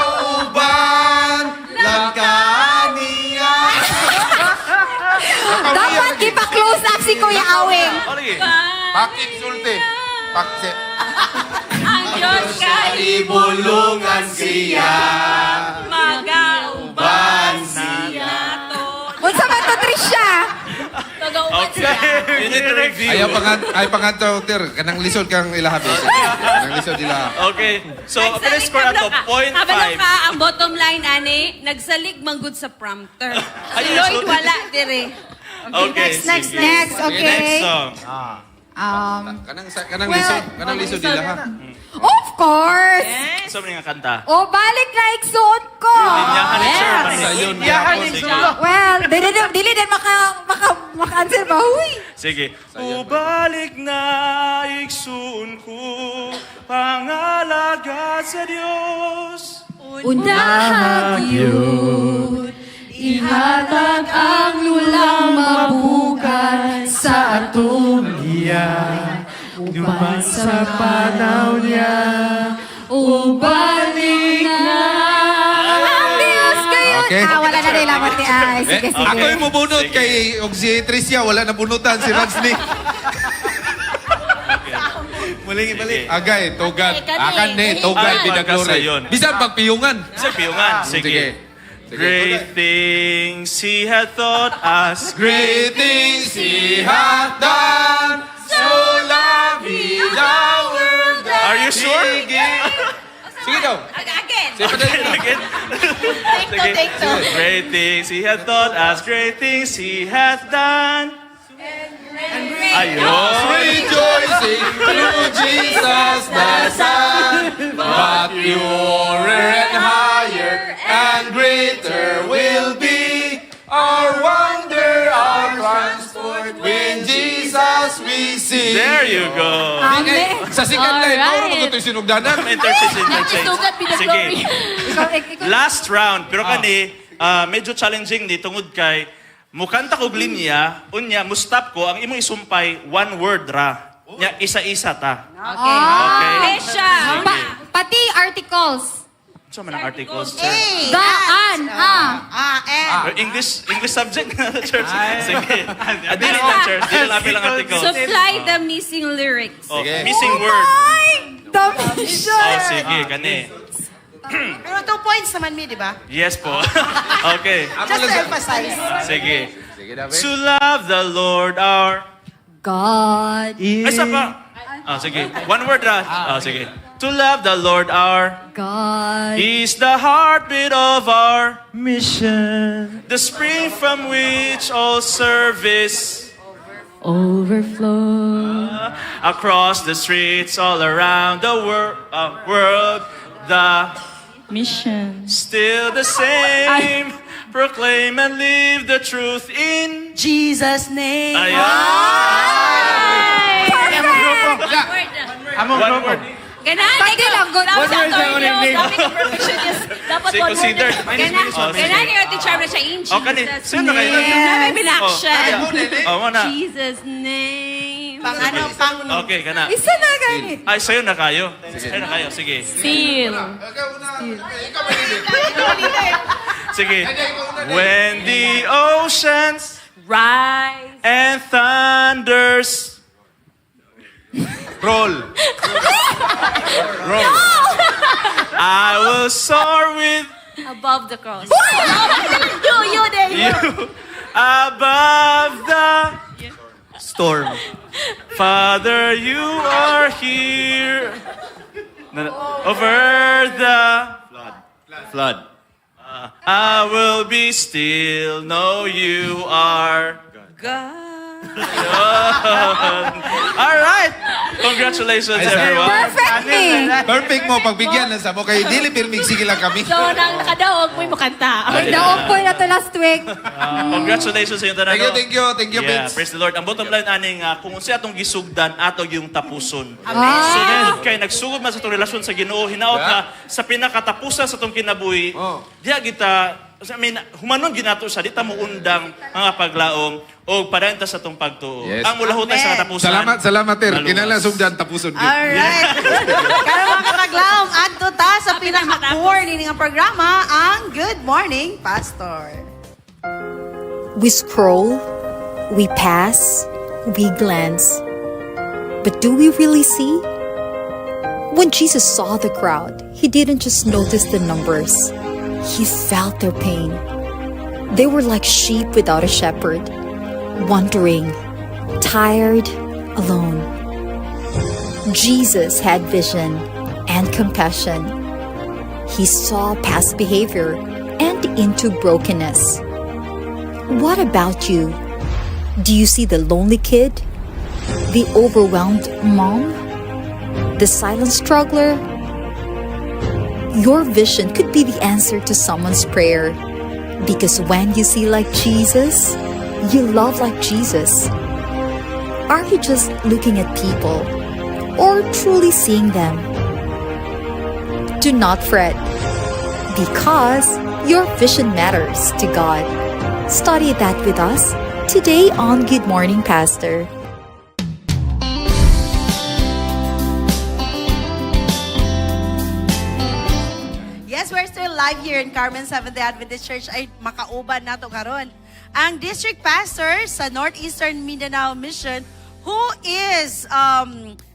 nakauban, lang ka niya. Dapat ipa-close up si Kuya Awing. Okay. Pakit sulti. Pakit. Ang Diyos kay Ibulungan siya. magauban siya to. Unsa man to, Trisha? Magauban siya. You need to review. Ayaw pangantaw, Ter. Kanang lisod kang ilahabi. Kanang lisod ilaha. Okay. So, let's score ato, 0.5. Habang ka, ang bottom line, ani, nagsalig manggod sa prompter. Si Ayun, Lloyd so- wala, dire. Okay, Next, sige. next, Next okay. song. Kanang lisod ilaha. Of course. So, mga kanta. O, balik na igsuon ko. Linyahan ni Sir. Sayon Sige. Well, dili din maka-answer ba? Huy. Sige. Ubalik na igsoon ko, pangalagad sa Diyos. Unahag yun, ihatag ang lulang mabukat sa atong giya. Uban sa panaw niya, ubalik na. Ang Diyos kayo. Okay. Wala na nila mati. Ay, sige, sige. Ako yung mabunot kay og si Tricia, wala na bunutan si Ransny. Muling ibalik. Agay, tugad. Akan ni, tugad, Ah, binaglori. magkasayon. Bisan pagpiyungan. Sa piyungan. Sige. Great things He had taught us. Great things He hath done, so love He the world that Are you sure? He gave. Sige daw. Again. Again. Sige. Great things He had taught us. Great things He hath done. Ayun. Rejoicing through Jesus the Son, but purer and higher and greater will be our wonder, our transport when Jesus we see. There you go. Amen. Sa sikat na ito, Alright. ano ito yung sinugdanan? Interchange. Sugat, Sige. Ikaw, Last round. Pero kani, medyo challenging ni tungod kay mukanta kog linya, unya, mustap ko, ang imong isumpay, one word ra. Nya, isa-isa ta. Okay. Pesha. Pati articles. So man ang articles, sir. Daan. English subject na church. Sige. Dili lang church, dili lang bilang articles. Supply the missing lyrics. Oh, missing word. Dami siya. Oh, sige, kani. Pero 2 points naman mi, di ba? Yes po. Okay. Just to emphasize. Sige. To love the Lord our... God. Ay, isa pa. Oh, sige. One word ra. Oh, sige. To love the Lord our... God. He's the heartbeat of our... Mission. The spring from which all service... Overflow. Across the streets all around the world, the... Mission. Still the same. Proclaim and live the truth in... Jesus' name. One word. Ganaan, Pati lang, good. Dapat One word sa lang ulit. Dapat yung perfectionist. Dapat Say one word. considered. Ganaan yung teacher na siya in Oh, kani. Jesus' Sino kayo? name. Namin binaction. Oh, mana. Jesus' name. Okay, kana. Isa na gani. Ay, sa'yo na kayo. Sa'yo na kayo. Sige. Seal. Sige. When the oceans Rise. and thunders Roll. roll, I will soar with Above the cross. You there. you above the Storm. Father, you are here. Over the flood. I will be still, know you are God. God. All right. Congratulations, Ay, sa- everyone. Perfect me! Perfect mo, pagbigyan na sa mo. Kay dili pirmig, sige lang kami. So, nang nakadaog mo makanta. Ay, daog po na to last week. Congratulations sa inyo tanan. Thank you, Yeah, Vince. praise the Lord. Ang bottom line aning kung unsa atong gisugdan ato yung tapuson. Amen. Sunod kay nagsugod man sa itong relasyon sa Ginoo, hinaot ka sa pinakatapusan sa itong kinabuhi. Diya kita, I mean, humanon ginato sa dita mo undang mga paglaom o parenta sa itong pagtuo. Yes. Ang mulahutan sa katapusan. Salamat, Ter. maluwas. Kinala sugdan tapuson. Alright. Karon mga kapaglaom, adto ta sa pinaka-core ni nga programa, ang Good Morning Pastor. We scroll, we pass, we glance. But do we really see? When Jesus saw the crowd, he didn't just notice the numbers. He felt their pain. They were like sheep without a shepherd, wandering, tired, alone. Jesus had vision and compassion. He saw past behavior and into brokenness. What about you? Do you see the lonely kid? The overwhelmed mom? The silent struggler? Your vision could be the answer to someone's prayer. Because when you see like Jesus, you love like Jesus. Are you just looking at people or truly seeing them? Do not fret, because your vision matters to God. Study that with us today on Good Morning Pastor. Yes, we're still live here in Carmen Seventh-day Adventist Church ay makauban nato karon. Ang district pastor sa Northeastern Mindanao Mission who is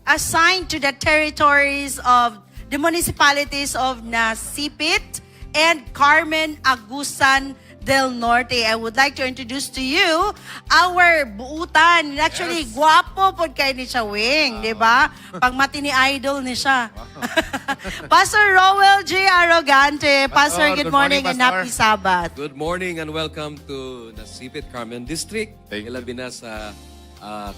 assigned to the territories of the municipalities of Nasipit and Carmen Agusan del Norte. I would like to introduce to you our buutan. Actually, guwapo po kay ni siya, Wing, di ba? Pagmati ni idol ni siya. Pastor Rowell J. Arrogante. Pastor, good morning and happy Sabbath. Good morning and welcome to Nasipit Carmen District. Thank you. Ilabi na sa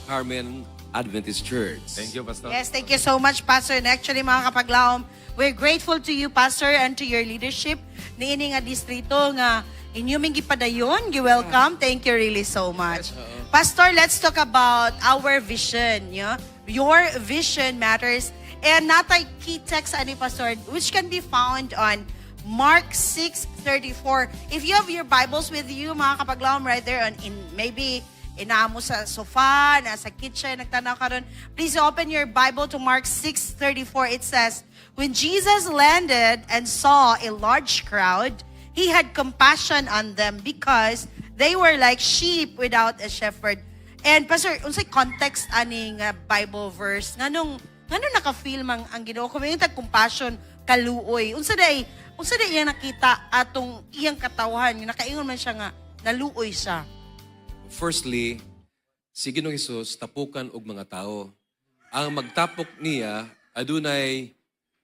Carmen Adventist Church. Thank you, Pastor. Yes, thank you so much, Pastor. And actually, mga kapaglaom, we're grateful to you, Pastor, and to your leadership ni ini nga distrito nga inyong gipadayon. Welcome. Thank you really so much. Pastor, let's talk about our vision. Yeah? Your vision matters. And natay key text ani, Pastor, which can be found on Mark 6:34. If you have your Bibles with you, mga kapaglaom, right there on maybe inaamo sa sofa, nasa kitchen, nagtanaw ka ron, please open your Bible to Mark 6:34. It says, when Jesus landed and saw a large crowd, he had compassion on them because they were like sheep without a shepherd. And Pastor, unsay context aning Bible verse nganong naka-feel mang ang Ginoo kung yung compassion kaluoy. Unsa day iyang nakita atong iyang katawhan, nakaingon man siya nga naluoy siya. Firstly, si Ginoong Hesus tapukan og mga tao. Ang magtapok niya adunay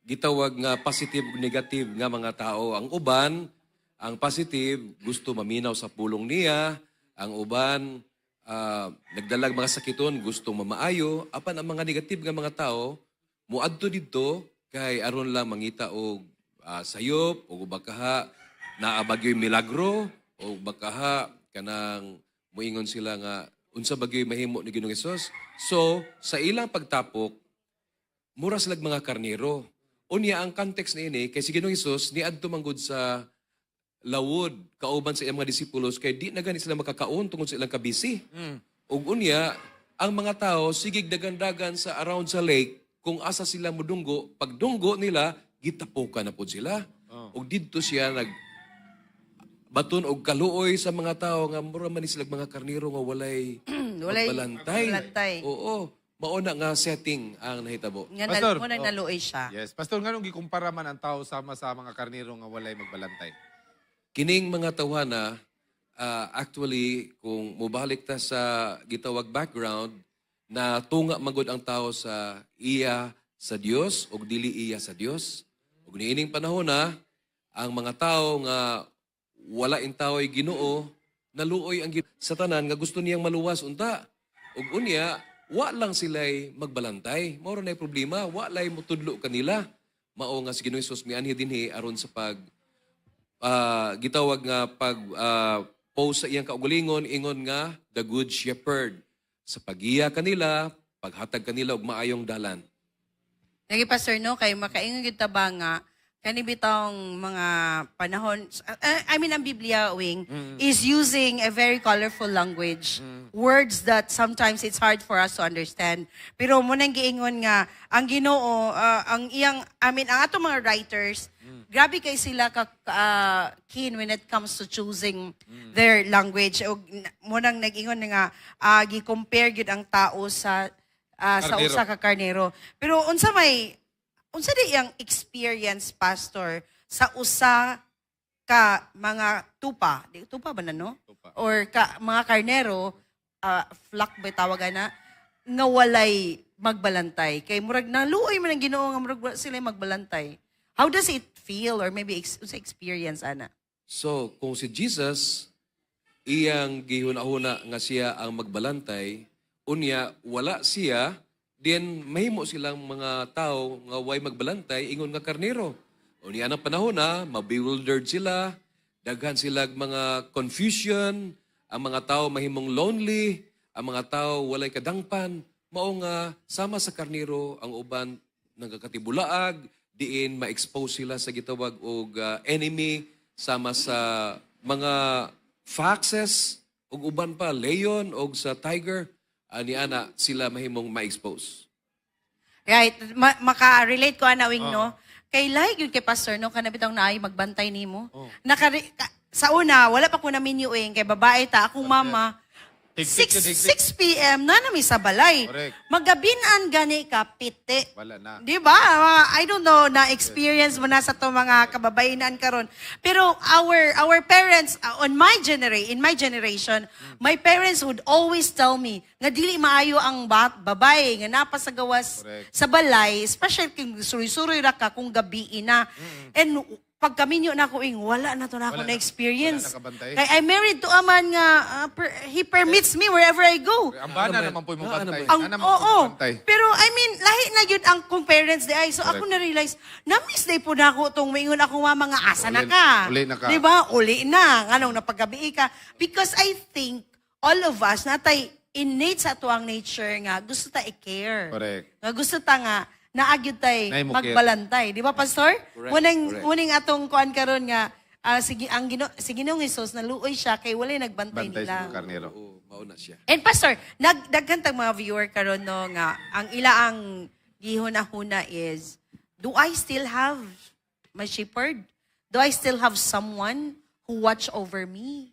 gitawag nga positive ug negative nga mga tao. Ang uban, ang positive gusto maminaw sa pulong niya, ang uban nagdalag mga sakiton gusto mamaayo, apan ang mga negative nga mga tao muadto didto kay aron lang mangita og sayop o bakaha naabagyoy milagro o bakaha kanang muingon sila nga unsa bagyoy mahimo ni Ginoong Hesus. So sa ilang pagtapok mura silang mga karnero. Unya ang context niini kay si Ginoong Hesus niadto manggod sa lawod kauban sa iyang mga disipulos kay di na gani sila makakaon tungod sa ilang kabisi. Ug unya ang mga tao sigig dagan-dagan sa around sa lake kung asa sila mudunggo, pagdunggo nila gitapokan na pud sila. Ug didto siya nag baton og kaluoy sa mga tao nga mura man ni sila mga karnero nga walay balantay. Oo, mauna nga setting ang nahitabo. Pastor, Nga naluoy siya. Yes, Pastor, nganong gikumpara man ang tao sama sa mga karnero nga walay magbalantay? Kining mga tawhana, actually, kung mubalik ta sa gitawag background, na tunga magod ang tao sa iya sa Dios o dili iya sa Dios. Ug niining panahon na, ang mga tao nga wala in tao ay Ginoo, naluoy ang sa tanan nga gusto niyang maluwas unta. Ug unya, wa lang sila'y magbalantay. Mao na problema, wa lay motudlo kanila. Mao nga si Ginoong Hesus mianhi dinhi aron sa pag gitawag nga pag post sa iyang kaugalingon ingon nga the good shepherd. Sa pagiya kanila, paghatag kanila og maayong dalan. Lagi Pastor no kay makaingon gyud ta ba nga kani bitong mga panahon ang Biblia wing is using a very colorful language. Words that sometimes it's hard for us to understand. Pero mo nang giingon nga ang Ginoo ang ato mga writers grabe kay sila ka keen when it comes to choosing their language. O mo nang nag-ingon nga gi-compare gyud ang tao sa usa ka karnero. Pero unsa di yang experience pastor sa usa ka mga tupa, di tupa ba na no? Tupa. Or ka mga karnero, flock ba tawagan na nga walay magbalantay. Kay murag naluoy man ang Ginoo nga murag sila magbalantay. How does it feel or maybe usa experience ana? So, kung si Jesus iyang gihuna-huna nga siya ang magbalantay, unya wala siya, then mahimo silang mga tao nga way magbalantay ingon nga karnero. Unya anang panahon na mabewildered sila, daghan sila mga confusion, ang mga tao mahimong lonely, ang mga tao walay kadangpan, mao nga sama sa karnero ang uban nagakatibulaag, diin ma-expose sila sa gitawag og enemy sama sa mga foxes ug uban pa leon og sa tiger. Ani ana sila mahimong ma-expose. Right. Maka-relate ko ana wing no. Kay lahi gyud kay pastor no kana bitong naay magbantay nimo. Sa una wala pa ko na minuing kay babae ta akong mama. 6 p.m. na nami sa balay. Magabinan gani ka piti. Wala na. Di ba? I don't know na experience mo na sa to mga kababainan karon. Pero our parents in my generation, my parents would always tell me nga dili maayo ang babae nga napa sa gawas sa balay, especially kung suroy-suroy ra ka kung gabi na. And pag kami nyo na ko wala na to na ako na experience. Kaya I married to a man nga he permits me wherever I go. Ang bana naman po yung bantay. Oo. Pero I mean, lahi na yun ang kung parents di ay. So ako na-realize, na-miss day po na ako itong maingon ako mga asa na ka. Uli na ka. Diba? Uli na. Anong napagabi ka. Because I think all of us, natay innate sa tuang nature nga, gusto ta i-care. Correct. Nga gusto ta nga, naagyod tay Nay mo magbalantay. Di ba, Pastor? Correct. Muning atong kuan karon nga, si Ginoong Hesus, naluoy siya, kay walay nagbantay Bantay nila. sa karnero. Oo, mauna siya. And Pastor, daghan tag mga viewer karon no nga ang ilaang gihuna-huna is, do I still have my shepherd? Do I still have someone who watch over me?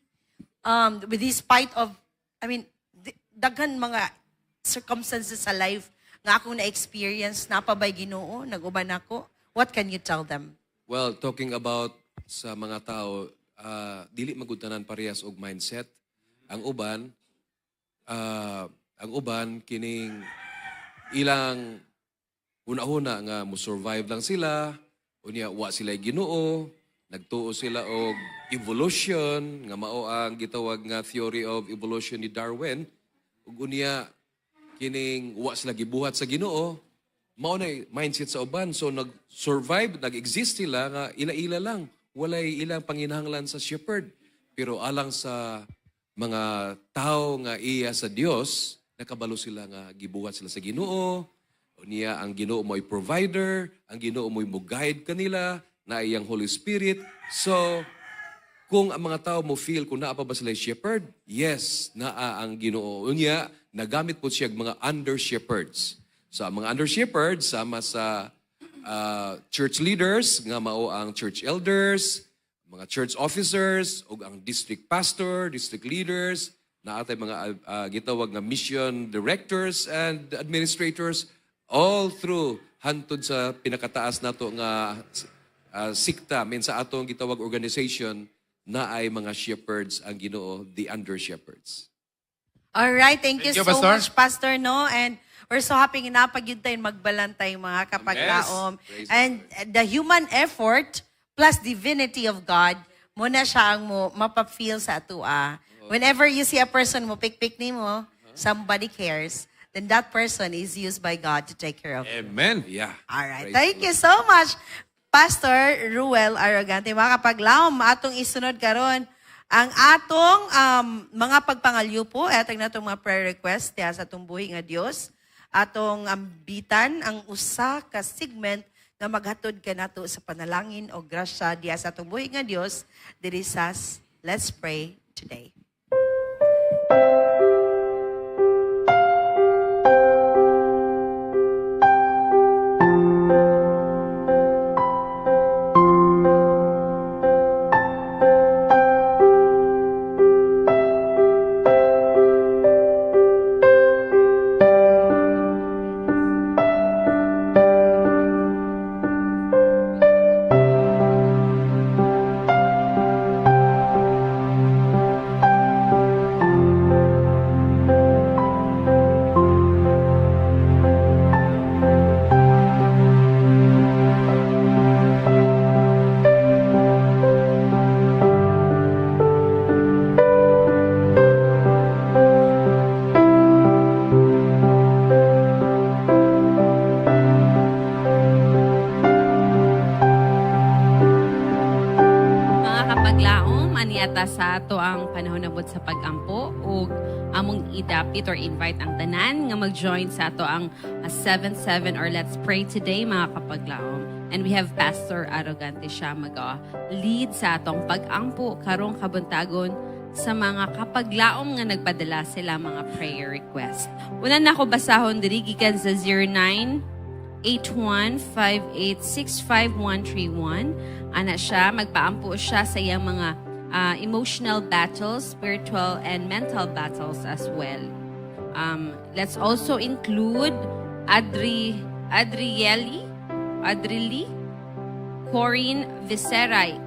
With despite of, daghan mga circumstances sa life nga akong na-experience, napabay Ginoo, nag-uban ako. What can you tell them? Well, talking about sa mga tao, dili magutanan parehas og mindset. Ang uban kining ilang una-una nga mo survive lang sila, unya wa sila Ginoo, nagtuo sila og evolution nga mao ang gitawag nga theory of evolution ni Darwin. Ug unya kining wa sila gibuhat sa Ginoo, mao na mindset sa uban. So nag-survive, nag-exist sila nga ila-ila lang. Walay ilang panginahanglan sa shepherd. Pero alang sa mga tao nga iya sa Dios, nakabalo sila nga gibuhat sila sa Ginoo. Niya ang Ginoo mo'y provider, ang Ginoo mo'y mo-guide kanila, na iyang Holy Spirit. So kung ang mga tao mo feel kung naa pa ba sila shepherd, yes, naa ang Ginoo. Unya, nagamit po siya mga under-shepherds. So, ang mga under-shepherds, sama sa church leaders, nga mao ang church elders, mga church officers, o ang district pastor, district leaders, na atay mga gitawag nga mission directors and administrators, all through, hantod sa pinakataas nato nga sikta, sa atong gitawag organization, na ay mga shepherds ang Ginoo, the under-shepherds. All right, thank you so Pastor. much, Pastor, no? And we're so happy nga napag-yun tayo magbalantay mga kapaglaom. Yes. And the human effort plus divinity of God, muna siya ang mo mapapfeel sa atua. Whenever you see a person mo, pick ni mo, somebody cares. then that person is used by God to take care of. Amen. Yeah. All right. Praise Thank the you so much, Pastor Ruel Arrogante. Mga kapaglaom, atong isunod karon ang atong mga pagpangalyo po, atong natong mga prayer request diha sa atong buhi nga Dios. Atong ambitan ang usa ka segment nga maghatod kanato sa panalangin o grasya diha sa atong buhi nga Dios diri sa Let's Pray Today. ata sa ato ang panahon nabot sa pagampo ug among idapit or invite ang tanan nga mag-join sa ato ang 7-7 or Let's Pray Today mga kapaglaom. And we have Pastor Arrogante siya mag-lead sa atong pagampo karong kabuntagon sa mga kapaglaom nga nagpadala sila mga prayer request. Una na ako basahon diri gikan sa 098158653131. Ana siya, magpaampo siya sa iyang mga emotional battles, spiritual and mental battles as well. Let's also include Adrieli Corinne Viseray.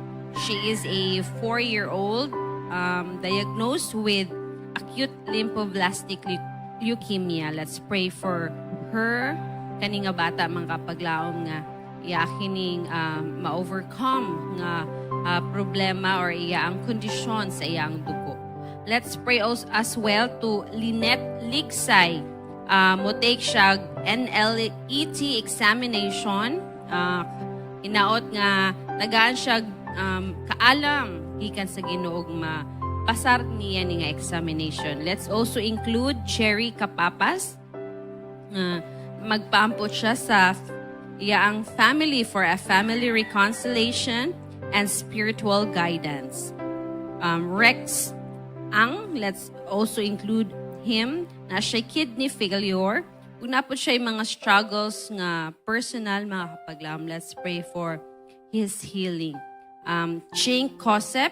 She is a 4-year-old diagnosed with acute lymphoblastic leukemia. Let's pray for her. Kaning nga bata mga kapaglaom nga iyakining ma-overcome nga problema or iya ang kondisyon sa iyang dugo. Let's pray also as well to Lynette Ligsay. Mo-take siya NLET examination. Inaot nga tagaan siya kaalam gikan sa Ginoo pasar niya ni nga examination. Let's also include Cherry Kapapas. Magpaampot siya sa iyaang family for a family reconciliation and spiritual guidance. Rex Ang, let's also include him na siya kidney failure. Kung napot siya yung mga struggles nga personal, mga kapaglam, let's pray for his healing. Ching Kosep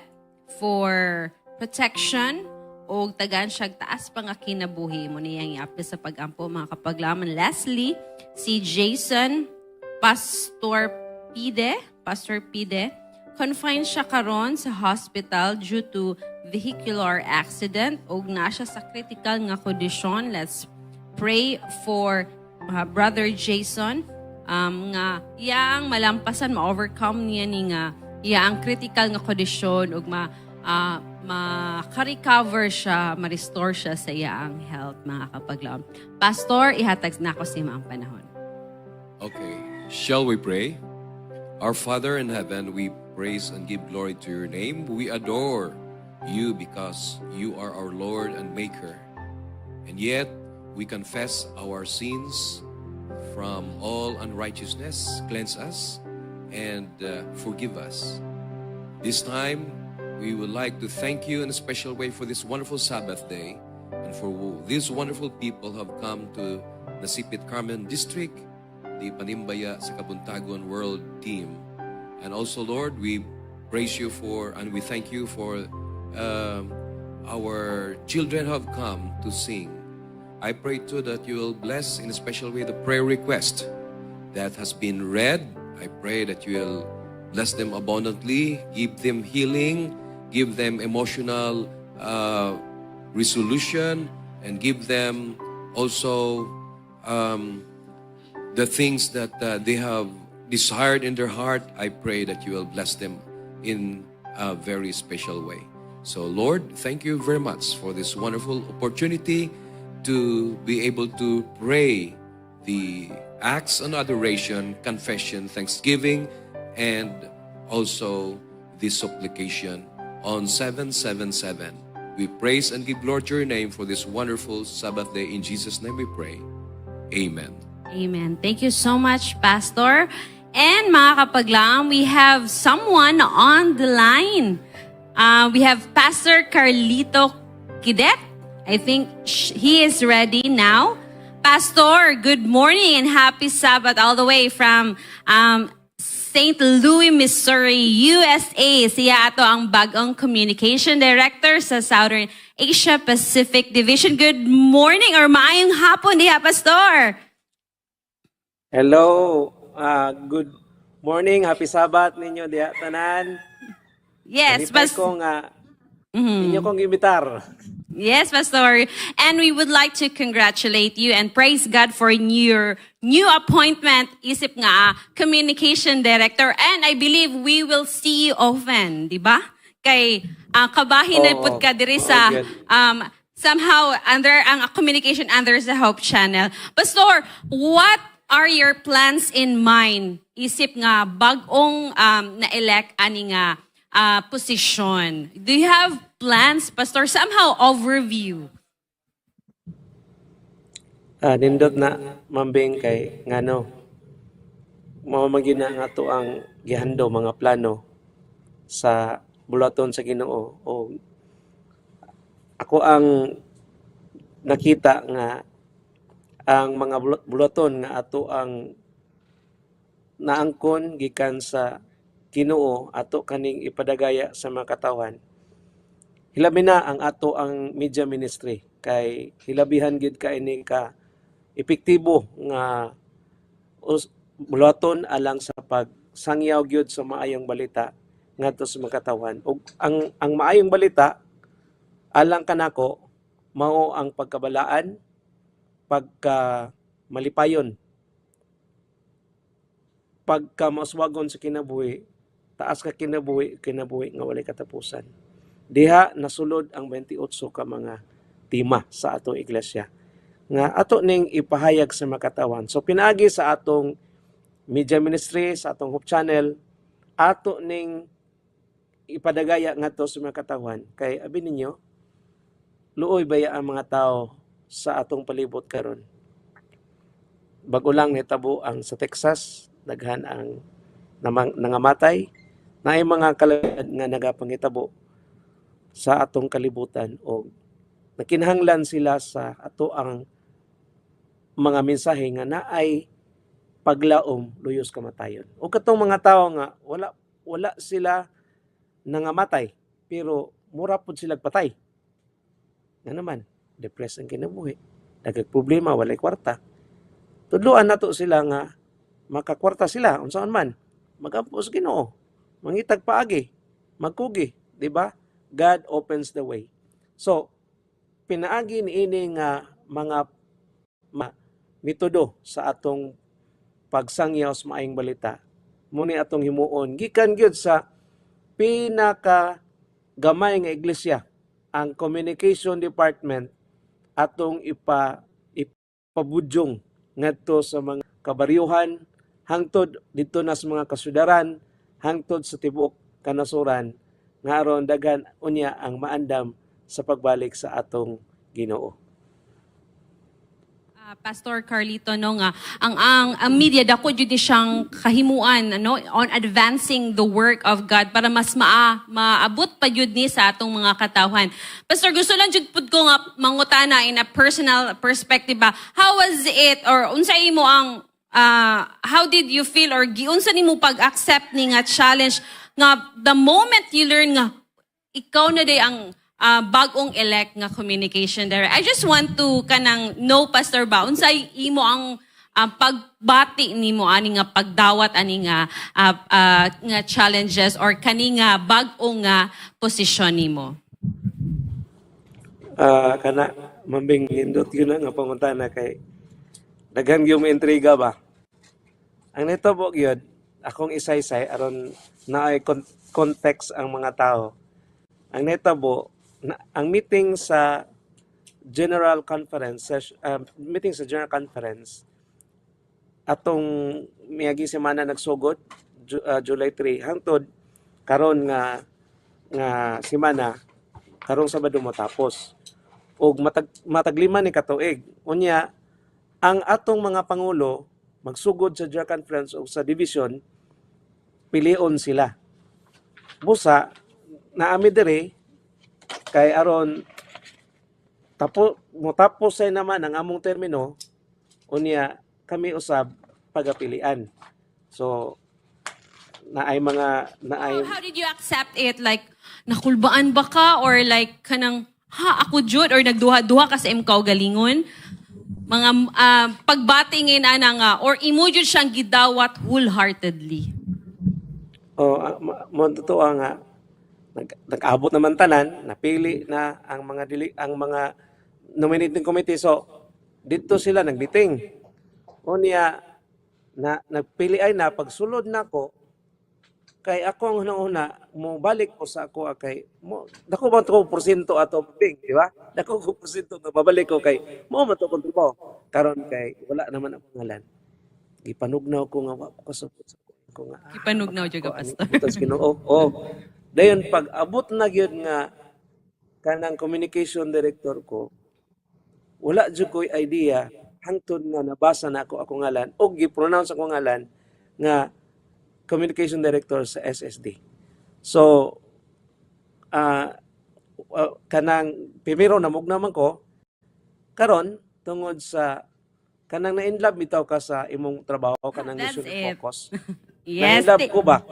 for protection o tagaan siya taas pa nga kinabuhi mo niyang iapi sa pagampo mga kapaglaman. Lastly, si Jason Pastor Pide, confined siya karon sa hospital due to vehicular accident ug na siya sa critical nga kondisyon. Let's pray for Brother Jason nga iyang malampasan, ma-overcome niya ni nga iyang critical nga kondisyon ug maka-recover siya, ma-restore siya sa iyang health, mga kapaglaom. Pastor, ihatag na ako sa imong panahon. Okay. Shall we pray? Our Father in heaven, we praise and give glory to your name. We adore you because you are our Lord and Maker. And yet, we confess our sins from all unrighteousness. Cleanse us and forgive us. This time, we would like to thank you in a special way for this wonderful Sabbath day and for these wonderful people who have come to Nasipit Carmen District, the Panimbaya sa Kabuntagon World Team. And also, Lord, we praise you for and we thank you for our children who have come to sing. I pray too that you will bless in a special way the prayer request that has been read. I pray that you will bless them abundantly, give them healing, give them emotional resolution, and give them also the things that they have desired in their heart. I pray that you will bless them in a very special way. So, Lord, thank you very much for this wonderful opportunity to be able to pray the acts on adoration, confession, thanksgiving, and also the supplication on 777. We praise and give Lord your name for this wonderful Sabbath day. In Jesus' name we pray. Amen. Amen. Thank you so much, Pastor. And mga kapaglaang, we have someone on the line. We have Pastor Carlito Kidet. I think he is ready now. Pastor, good morning and happy Sabbath all the way from St. Louis, Missouri, USA. Siya ato ang bagong Communication Director sa Southern Asia Pacific Division. Good morning or maayong hapon diha, Pastor. Hello. Good morning. Happy Sabbath ninyo diha tanan. Yes, Pastor. Inyo kong imitar. Yes, Pastor. And we would like to congratulate you and praise God for your new appointment, isip nga, Communication Director. And I believe we will see you often, di ba? Kay kabahin na pud ka diri sa somehow under ang communication under the Hope Channel. Pastor, what are your plans in mind? Isip nga bagong na-elect ani nga position. Do you have plans, Pastor? Somehow overview. Nindot na mambing kay ngano. Mamamagin na nga to ang gihando mga plano sa bulaton sa Ginoo. O ako ang nakita nga ang mga bulaton nga ato ang naangkon gikan sa Ginoo ato kaning ipadagaya sa mga katawan. Hilabi na ang ato ang media ministry kay hilabihan gid ka ini ka epektibo nga bulaton alang sa pagsangyaw gyud sa maayong balita ngadto sa mga katawan. Ug ang maayong balita alang kanako mao ang pagkabalaan, pagka malipayon, pagka maswagon sa kinabuhi, taas ka kinabuhi nga walay katapusan. Diha nasulod ang 28 ka mga tema sa atong iglesia nga ato ning ipahayag sa mga katawan. So pinaagi sa atong media ministry, sa atong Hope Channel, ato ning ipadagaya ngadto sa mga katawan. Kay abi ninyo, luoy baya ang mga tao sa atong palibot karon. Bago lang nitabo ang sa Texas, daghan ang nangamatay, na ay mga kalagad nga nagapangitabo sa atong kalibutan o nakinahanglan sila sa ato ang mga mensahe nga naay paglaom luyos kamatayon. O katong mga tao nga wala sila nangamatay pero mura pud sila patay. Nga naman, depressed ang kinabuhi. Dagag problema, walay kwarta. Tudloan nato sila nga makakwarta sila unsaon man. Magampo sa Ginoo. Mangitag paagi, magkugi, di ba? God opens the way. So, pinaagi niini nga mga metodo sa atong pagsangyaw sa maayong balita. Muni atong himuon gikan gyud sa pinaka gamay nga iglesia, ang communication department atong ipabudyong ngadto sa mga kabaryuhan hangtod dito na sa mga kasudaran hangtod sa tibuok kanasuran nga aron daghan unya ang maandam sa pagbalik sa atong Ginoo. Pastor Carlito, no nga, ang media dako jud siyang kahimuan on advancing the work of God para mas maabot pa jud ni sa atong mga katawhan. Pastor, gusto lang jud pud ko nga mangutana in a personal perspective ba, how was it or unsa imo ang how did you feel or giunsa nimo pag-accept ni nga challenge nga the moment you learn nga ikaw na day ang bagong elect nga communication director. I just want to kanang know, Pastor ba, unsay imo ang pagbati nimo ani nga pagdawat ani nga challenges or kani nga bag-o nga posisyon nimo? Kana mambing lindot yun nga pangutana kay daghan gyud mo intriga ba. Ang nitabo gyud akong isaysay aron naay context ang mga tao. Ang netabo ang meeting sa general conference, meeting sa general conference, atong miyagi semana nagsugod, July 3, hangtod, karon nga semana, karong Sabado matapos. Og mataglima ni katuig. Unya, ang atong mga pangulo, magsugod sa general conference o sa division, pilion sila. Busa, naami diri, kay aron motapos ay naman ang among termino, unya kami usab pagapilian. So naay How did you accept it? Like, nakulbaan ba ka? Or like, kanang, ako jud? Or nagduha-duha ka sa imkaw galingon? Mga pagbatingin nga, or imo jud siyang gidawat wholeheartedly? Mo totoo nga, nag-abot naman tanan, napili na ang mga nominating committee. So, dito sila nagbiting. Unya, nagpili ay na, pagsulod na ko, kay ako ang unang-una, mo balik ko sa ako, kay, dako ba ito porsyento ato ping, di ba? Dako ko porsyento na babalik ko kay, mo man ito kontribo. Karon kay, wala naman ang pangalan. Ipanugnaw ko nga, wako kasapot sa ko nga. Ipanugnaw dyan ka, Pastor. Tapos Ginoo. Dayon pag abot na gyud nga kanang communication director ko, wala jud ko'y idea hangtod nga nabasa na ako ngalan o gi-pronounce ako ngalan nga communication director sa SSD. So kanang primero namugna man ko karon tungod sa kanang na-inlove bitaw ka sa imong trabaho, kanang mission focus. Yes. Na-inlove ko ba?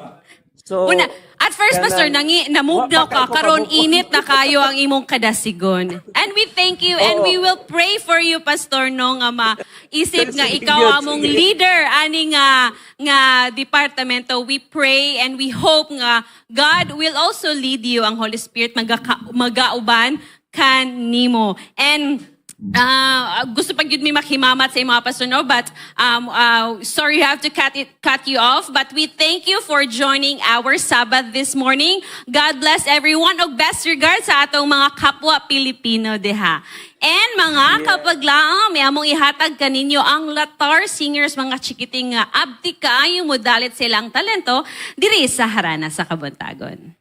So, Una, at first, Pastor, namugnaw ka, karon init na kayo ang imong kadasigon. And we thank you and we will pray for you, Pastor, no, nga maisip nga ikaw among leader ani nga departamento. We pray and we hope nga God will also lead you, ang Holy Spirit magauban kan nimo. And gusto pag yun may makimamat sa mga pastor, no? But sorry you have to cut you off. But we thank you for joining our Sabbath this morning. God bless everyone. Og best regards sa atong mga kapwa Pilipino diha. And mga kapaglaang, may among ihatag kaninyo ang Latar Singers, mga chikiting abdi kaayo mo dalit silang talento diri sa harana sa Kabuntagon.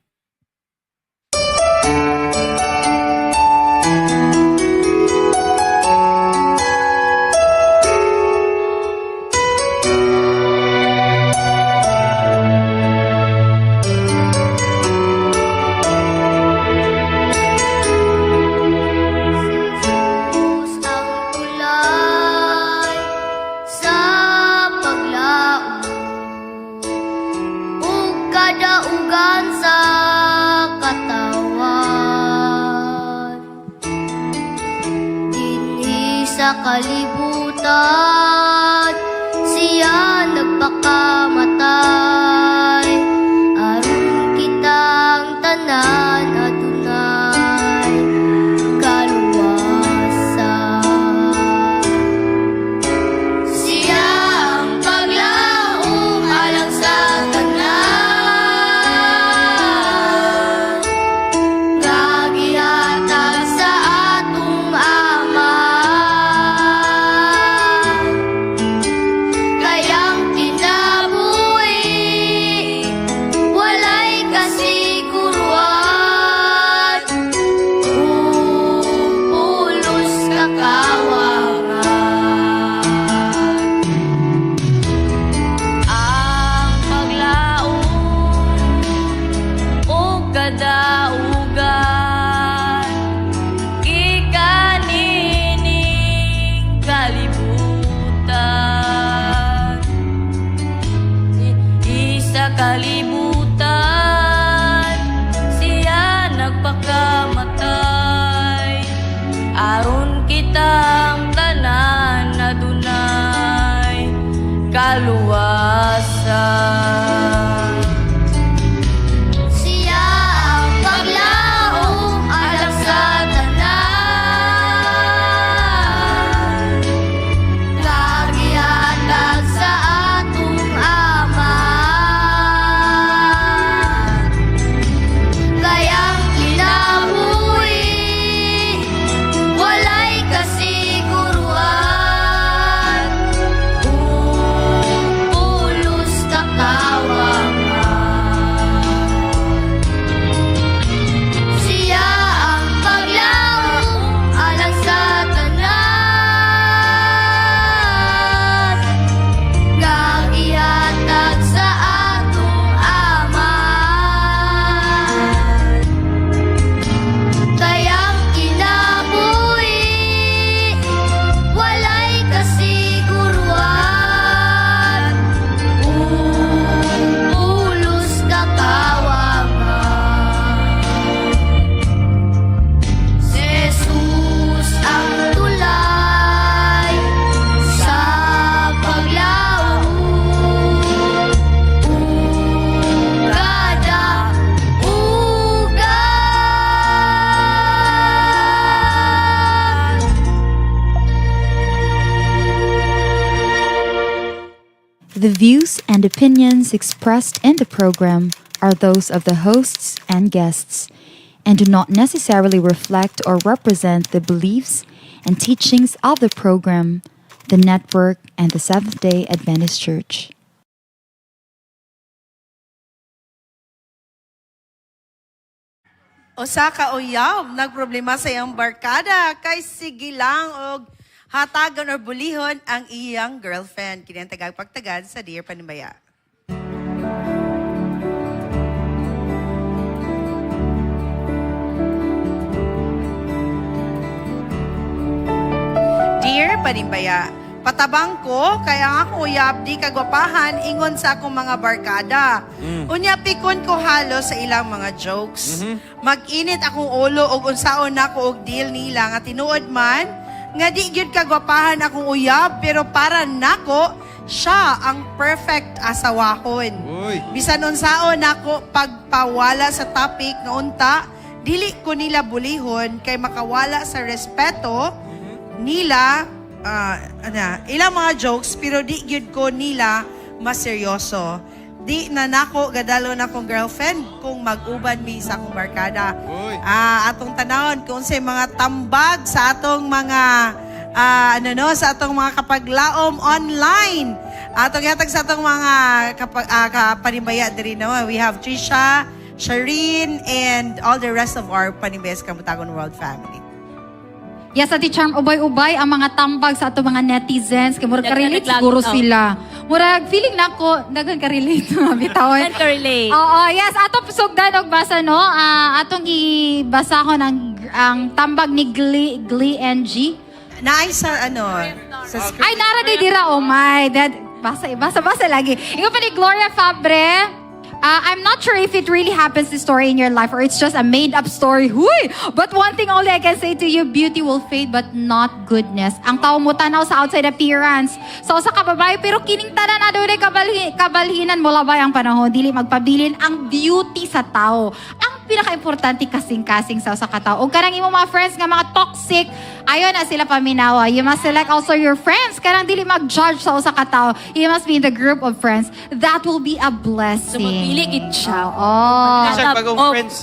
Kadaugan sa katawan, dinhi sa kalibutan, siya nagpakamatay, aron kitang tanan adunay kaluwasan. Siya ang paglaong alang sa kalibutan, siya nagpakamatay, aron kitang tanan na dunay kaluwasan. Siya ang paglaong alang sa tanan, nagihatag sa atong Ama. Kayang kinabuhi, walay The views and opinions expressed in the program are those of the hosts and guests and do not necessarily reflect or represent the beliefs and teachings of the program, the network, and the Seventh-day Adventist Church. Usa ka uyab, nagproblema sa iyang barkada, kay sige lang og hatagan or bulihon ang iyang girlfriend. Kini ang tagapagtagad sa Dear Panimaya. Dear Panimaya, patabang ko, kaya nga ako uyab di kagwapahan ingon sa akong mga barkada. Unya pikon ko halos sa ilang mga jokes. Mag-init akong ulo og unsaon nako og deal nila nga tinuod man nga di gyud kagwapahan akong uyab pero para nako siya ang perfect asawahon. Bisan unsaon nako pagpawala sa topic nga unta, dili ko nila bulihon kay makawala sa respeto nila ilang mga jokes pero di gyud ko nila maseryoso. Di na nako gadalo na kong girlfriend kung mag-uban mi sa akong barkada. Atong tanawon kung sa mga tambag sa atong mga sa atong mga kapaglaom online. Atong yatag sa atong mga kapanimaya diri na. We have Trisha, Shireen, and all the rest of our Panibayas Kamutagon World family. Yes, Ati Charm, ubay-ubay ang mga tambag sa ato mga netizens. Kaya murag ka-relate Naglagot siguro out. sila. Murag, feeling na ko, dagan ka-relate mga bitawan. Can relate. Oo, yes. Ato sugdan og basa, no? Atong ibasa ko ang tambag ni Glee NG. Naay sa sa script. Ay, naraday dira, oh my. Basa lagi. Ikaw pa ni Gloria Fabre. I'm not sure if it really happens, this story in your life, or it's just a made-up story. Huy! But one thing only I can say to you, beauty will fade, but not goodness. Ang tao mo tanaw sa outside appearance. So, sa kababae, pero kining tanan na daw kabalhinan mo labay ang panahon. Dili magpabilin ang beauty sa tao. Ang pinaka-importante kasing-kasing sa katao. O karang imo mga friends nga mga toxic, ayon na sila paminawa. You must select also your friends. Karang dili mag-judge sa usa ka tao. You must be in the group of friends. That will be a blessing. So, magpili gid siya. Oo. Siya bagong friends.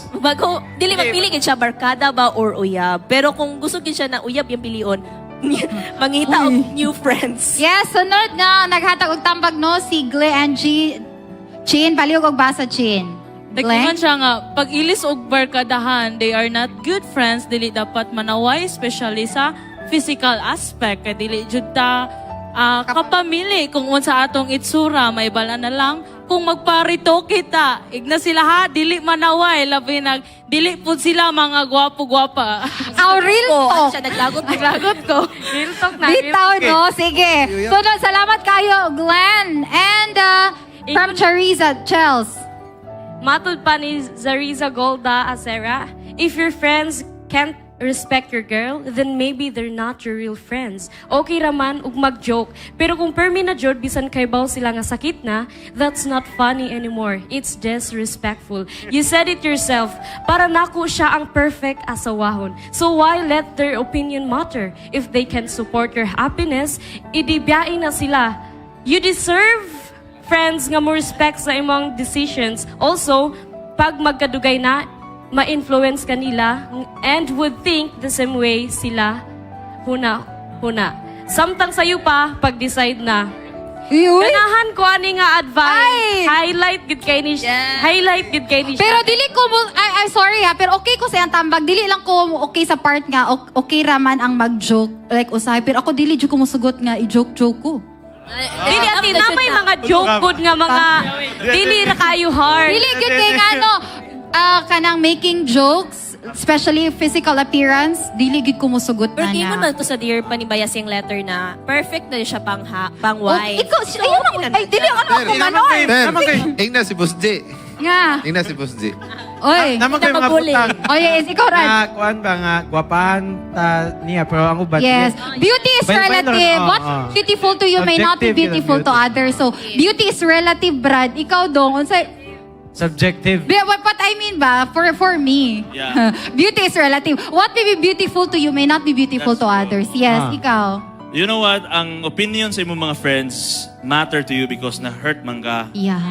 Dili magpili gid siya barkada ba or uyab. Pero kung gusto gid siya na uyab yung pilion, mangita og new friends. Yes, sunod na naghatag og tambag no si Gle Angie Chin, paliog og basa Chin. Nagkuman siya nga, pag ilis og barkadahan, they are not good friends, dili dapat manaway, especially sa physical aspect. Kaya dili jud ta kapamili kung unsa atong itsura, may bala na lang. Kung magparito kita, igna sila ha, dili manaway, labi dili po sila mga gwapo-gwapa. Real talk. Siya naglagot ko. Real talk na. Bitaw no, sige. Sunod, salamat kayo Glenn. And from Charissa, Chels. Matod pa ni Zariza Golda Acera, if your friends can't respect your girl, then maybe they're not your real friends. Okay raman ug mag-joke, pero kung permi na jud bisan kay baw sila nga sakit na, that's not funny anymore. It's disrespectful. You said it yourself, para nako siya ang perfect asawahon. So why let their opinion matter? If they can support your happiness, idibiyain na sila. You deserve friends nga mo respect sa imong decisions. Also, pag magkadugay na, ma-influence ka nila and would think the same way sila huna. Samtang sayo pa, pag-decide na. Ganahan ko ani nga advice. Highlight gid kay ni siya. Pero dili ko I'm sorry ha, pero okay ko sa iyang tambag. Dili lang ko okay sa part nga okay raman ang mag-joke like usahay, pero ako dili jud ko musugot nga i-joke ko. Dili ati na may mga joke good nga mga dili ra kayo hard. Dili gyud kay ngano kanang making jokes, especially physical appearance, dili gyud ko musugot na Pero di niya. mo na to sa Dear Panimbayas yung letter na perfect na siya pang wife. Ikaw, ay dili ako manon. Ingna si Boss J. Nga. Ingna si Boss J. Oy, Naman kayo mga butang. Oh yes, ikaw Rad. Kuan ba nga, gwapahan ta niya, pero ang uban. Yes. Beauty is relative. What's beautiful to you may not be Objective beautiful to others. So, beauty is relative, Brad. Ikaw dong, unsay Subjective. What I mean ba, for me, Yeah. beauty is relative. What may be beautiful to you may not be beautiful to others. Yes, ikaw. You know what? Ang opinion sa imong mga friends matter to you because na-hurt man ka. Yeah.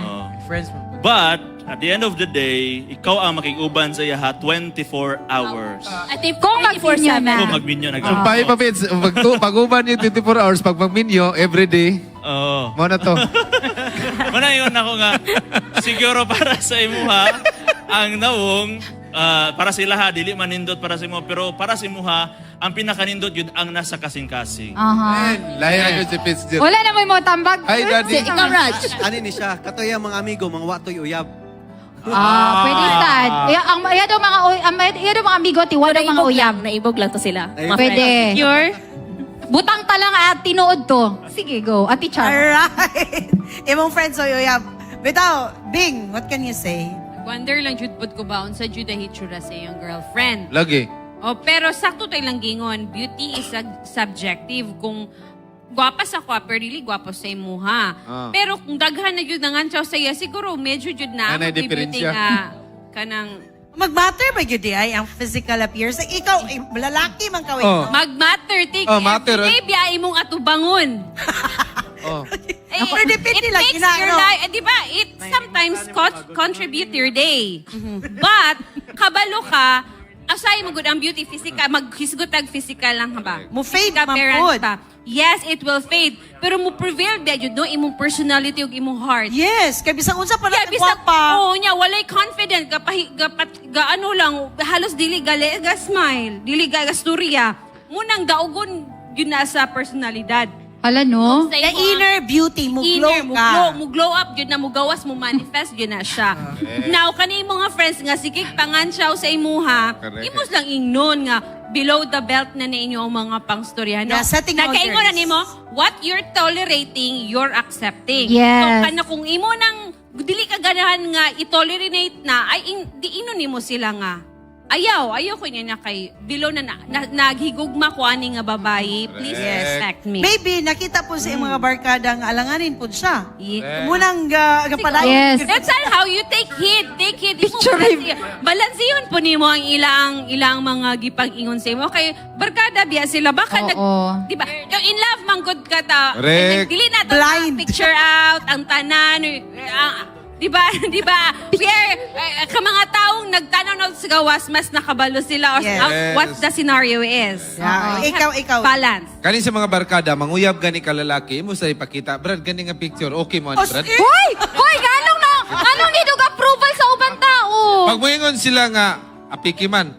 Friends mo. But, at the end of the day, ikaw ang makiguban sa iya 24 hours. At if Kung mag-minyo na. Kung magminyo na Ang pahi pa, Pits. Pag-uban yung 24 hours, pag magminyo, everyday, Oo. mo na to. Muna yun ako nga, siguro para sa imuha, ang nawong, para sila ha, dili manindot para sa imuha, pero para sa imuha, ang pinakanindot yun ang nasa kasing-kasing. Aha. Lahi na yun si Pits. Wala na mo yung tambag. Hi, Daddy. Ikaw, Raj. Ano ni siya? Katoy ang mga amigo, mga watoy uyab. Pwede sad. Iya daw mga amigo, tiwala mga uyab. Naibog lang to sila. Pwede. Pure? Butang talang at tinuod to. Sige, go. Ati Char. Alright. Imong friends, Uyab. Bitaw, Bing, what can you say? Wonder lang jud pod ko ba unsa jud ang hitsura sa iyong girlfriend. Lagi. Oh, pero sakto tayo lang gingon, beauty is subjective. Kung gwapa sa kwa, pero really gwapo sa imuha. Pero kung daghan na jud nangan sa iya, siguro medyo jud na Nanay beauty diferensya. nga kanang Mag-matter ba yun ay ang physical appearance? Like, ikaw, lalaki man kawin. Oh. mag-matter take Matter. every day biya imong atubangon. Oh. Pero depende lang, makes your life, di ba? It sometimes contribute to your day. But kabalo ka, asay mo good ang beauty physical, maghisgot ag physical lang ha ba? Mo fade Physical man appearance pod. pa. Yes, it will fade. Pero mo prevail ba yun, no? Imong personality ug imong heart. Yes, kaya bisang unsa pa Kaya natin bisag pa. oo niya, walay confident gaano lang, halos dili ga smile, dili ga storya. Munang daugon yun na sa personalidad. Hala, no? The inner beauty, mo glow ka. Mo glow up yun na mo gawas mo manifest yun na siya. Now kani mga friends nga sikig pangan siya sa imuha, Correct. imos lang ingnon nga below the belt na ninyo ang mga pangstorya. No? Yeah, setting Nakaingon na boundaries. nimo, what you're tolerating, you're accepting. Yes. So kana kung imo nang dili ka ganahan nga i-tolerate na, ay di ino nimo sila nga. Ayaw ko niya na kay below na naghigugma ko ani nga babae. Please respect me. Maybe nakita po sa mga barkada nga alanganin po siya. Yeah. Munang gapalayan. Yes. That's how you take hit. Take hit. Picture Balansihon po nimo ang ilang mga gipag-ingon sa imo. Kay barkada biya sila. Baka Oo. di ba? In love man good ka ta. Correct. Dili na to Blind. picture out, ang tanan. Di ba? Di ba? Ka mga taong nagtanaw na sa gawas, mas nakabalo sila or Yes. what the scenario is. Yeah. Ikaw. Balance. Kani sa mga barkada, manguyab gani ka lalaki, mo sa ipakita, Brad, gani nga picture, okay mo, ani, Brad? Hoy, ganong nidog approval sa ubang tao? Pag moingon sila nga, apiki man.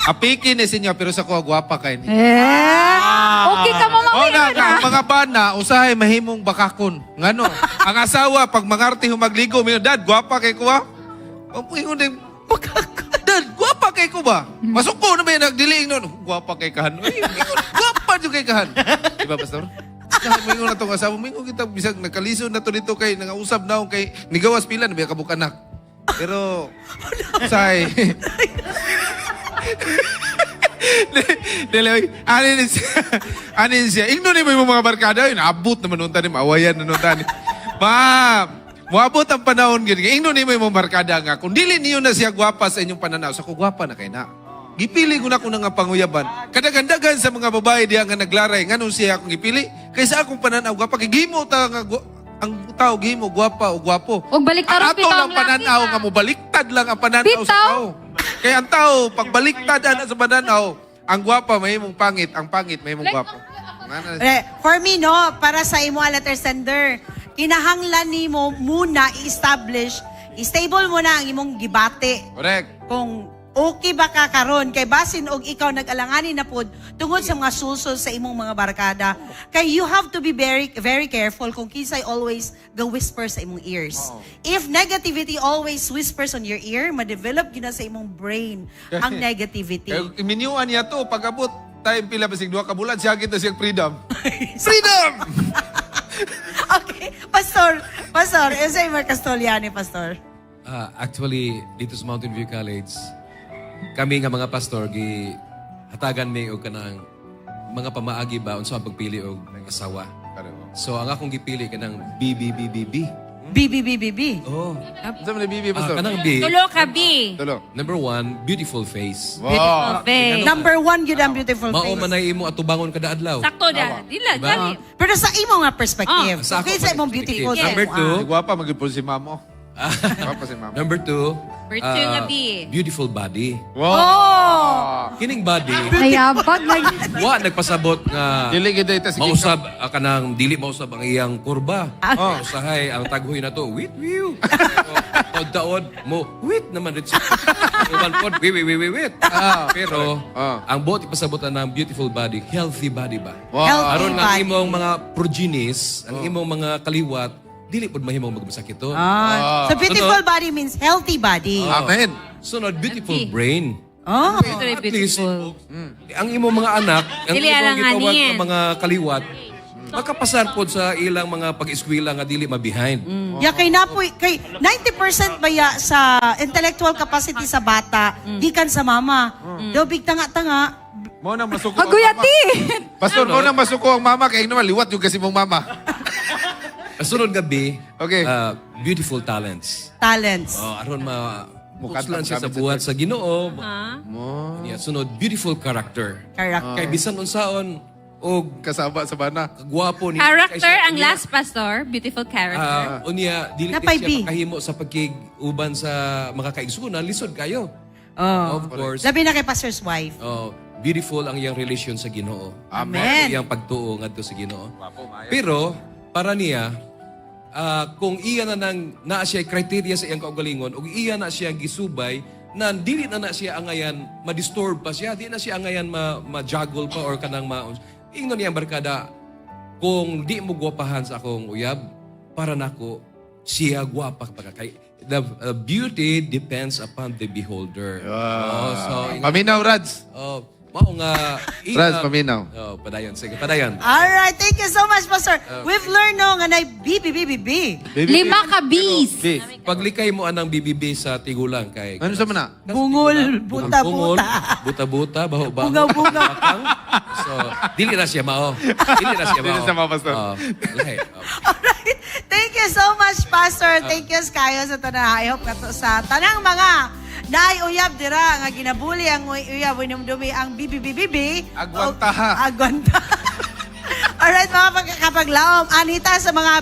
Apiki ni sinyo, pero sa kuha, gwapa kay ni. Okay ka mo Oh, mamaya na, ang mga bana, usahay mahimong bakakon. Ngano? Ang asawa, pag mangarti humagligo, may dad, gwapa kay kuha. Ang moingon din, bakakon. Dad, gwapa kay ko ba? Masok po na may nagdiliing nun. Gwapa kay kahan. Ay, moingon, gwapa dyan kay kahan. Diba, Pastor? Mingon na itong asawa, mingon kita, bisag nagkaliso na to dito kay, nangausap na akong kay, nigawas pila, nabiya kabukanak. Pero, say, Dili, anin siya. Igno ni mo yung mga barkada, yun, abot naman nung tanim, awayan na nung tanim. Muabot ang panahon ganyan. Igno ni mo yung mga barkada nga, kung dili niyo na siya gwapa sa inyong pananaw, sa ko gwapa na kay na. Gipili ko na nga panguyaban. Kadagandagan sa mga babae diya nga naglaray, nga nung siya akong gipili, kaysa akong pananaw, gwapa, kay gimo ta nga, ang tao, gimo, gwapa o gwapo. Huwag baliktad ang Ato pitaw lang ang pananaw laki nga mo, baliktad lang ang pananaw sa Pitaw? tao. Kaya ang tao, pag baliktad ana sa pananaw, ang gwapa may mong pangit, ang pangit may mong gwapo. For me, no, para sa imo letter sender, kinahanglan nimo muna i-establish, stable mo na ang imong gibate. Correct. Kung okay ba ka karon kay basin og ikaw nag-alangani na pod tungod sa mga sulsol sa imong mga barkada. Kay you have to be very very careful kung kinsay always go whisper sa imong ears. If negativity always whispers on your ear, ma-develop gina sa imong brain ang negativity. Kaya iminyuan niya to, pag-abot, time pila basig 2 ka bulan, siya kita siyang freedom. Freedom! Okay, Pastor, isay Marcastoliani, Pastor. Actually, dito sa Mountain View College, kami nga mga pastor, hatagan mi og kanang mga pamaagi ba unsa ang pagpili og asawa. So ang akong gipili kanang BBBBB. BBBBB. Oh. Sa mga bibi, Pastor. Kanang B. Tulo ka, B. Tulo. Number 1, beautiful face. Beautiful face. Number 1 yun ang beautiful Mao face. manay imo atubangon kada adlaw. Sakto na. Dila, Diba? dali. Pero sa imo nga perspective. Sa ako Okay, sa imong perspective. beautiful. Number sa imo, two. Si Guwapa, mag-ipon si Mamo. Guwapa si Mamo. Number 2, Number 2 nga, B. beautiful body. Wow. Oh! Kining body, Hayabag mag... wa nagpasabot nga Dili gid ita sige. mausab kanang dili mausab ang iyang kurba. Oh. Usahay ang taghoy na to, wait, wiw. Taod mo, wait naman rin siya. Uban pod, wait. Pero ang buot ipasabotan ng beautiful body, healthy body ba? Healthy Aron ang body. imong mga progenies, ang imong mga kaliwat, dili pod mahimong magmasakit to. So beautiful body means healthy body. Amen. Sunod, beautiful brain. Oh. At least, ang imong mga anak, ang Dili imong alanganin. gitawag nga mga kaliwat, makapasar po sa ilang mga pag-eskwela nga dili ma-behind. Ya kay napoy kay 90% baya sa intellectual capacity sa bata gikan sa mama. Do big tanga-tanga. Mo nang masuko. ang Aguyati! mama. Pastor, mo nang masuko ang mama kay naman liwat yung kasi mong mama. Ang sunod gabi, Okay. beautiful talents. Talents. Aron Mukat lang lang siya sa gamit sa buhat sa Ginoo. Ha? Yeah, sunod, beautiful character. Character. Kay bisan unsaon og Kasaba sa bana. kagwapo ni Character kay siya- ang last, Pastor. Beautiful character. unya dili Napay siya B. makahimo sa pagkig-uban sa mga kaigsunan, lisod kayo. Oh. Of course. Labi na kay pastor's wife. Beautiful ang iyang relasyon sa Ginoo. Amen. Ang iyang pagtuo ngadto sa Ginoo. Pero para niya kung iya na nang naa siya criteria sa iyang kaugalingon ug iya na siya gisubay na dili na siya angayan ma-disturb pa siya, di na siya angayan ma-juggle pa or kanang ingnon niya ang barkada kung di mo gwapahan sa akong uyab para nako siya gwapa pa kay the beauty depends upon the beholder. Paminaw, Rads. Mao nga Rads, paminaw. padayon sige padayon. Alright, thank you so much, Pastor. We've learned no nga na BBBBB. Lima ka Bs. Paglikay mo anang BBB sa tigulang kay Ano sa mana? Bungol, Bungol, buta-buta. buta-buta, baho-baho. Bunga-bunga. bakang. So, dili na siya mao. Dili na siya mao. Dili siya mao, Pastor. Lahi. Alright. Thank you so much, Pastor. Thank you, kayo sa tanang. I hope kato sa tanang mga naay-uyab dira nga ginabuli ang uyab winumdumi ang BBBBB. Agwantaha. Agwantaha. Alright, mga pagkakapaglaom. Anita sa mga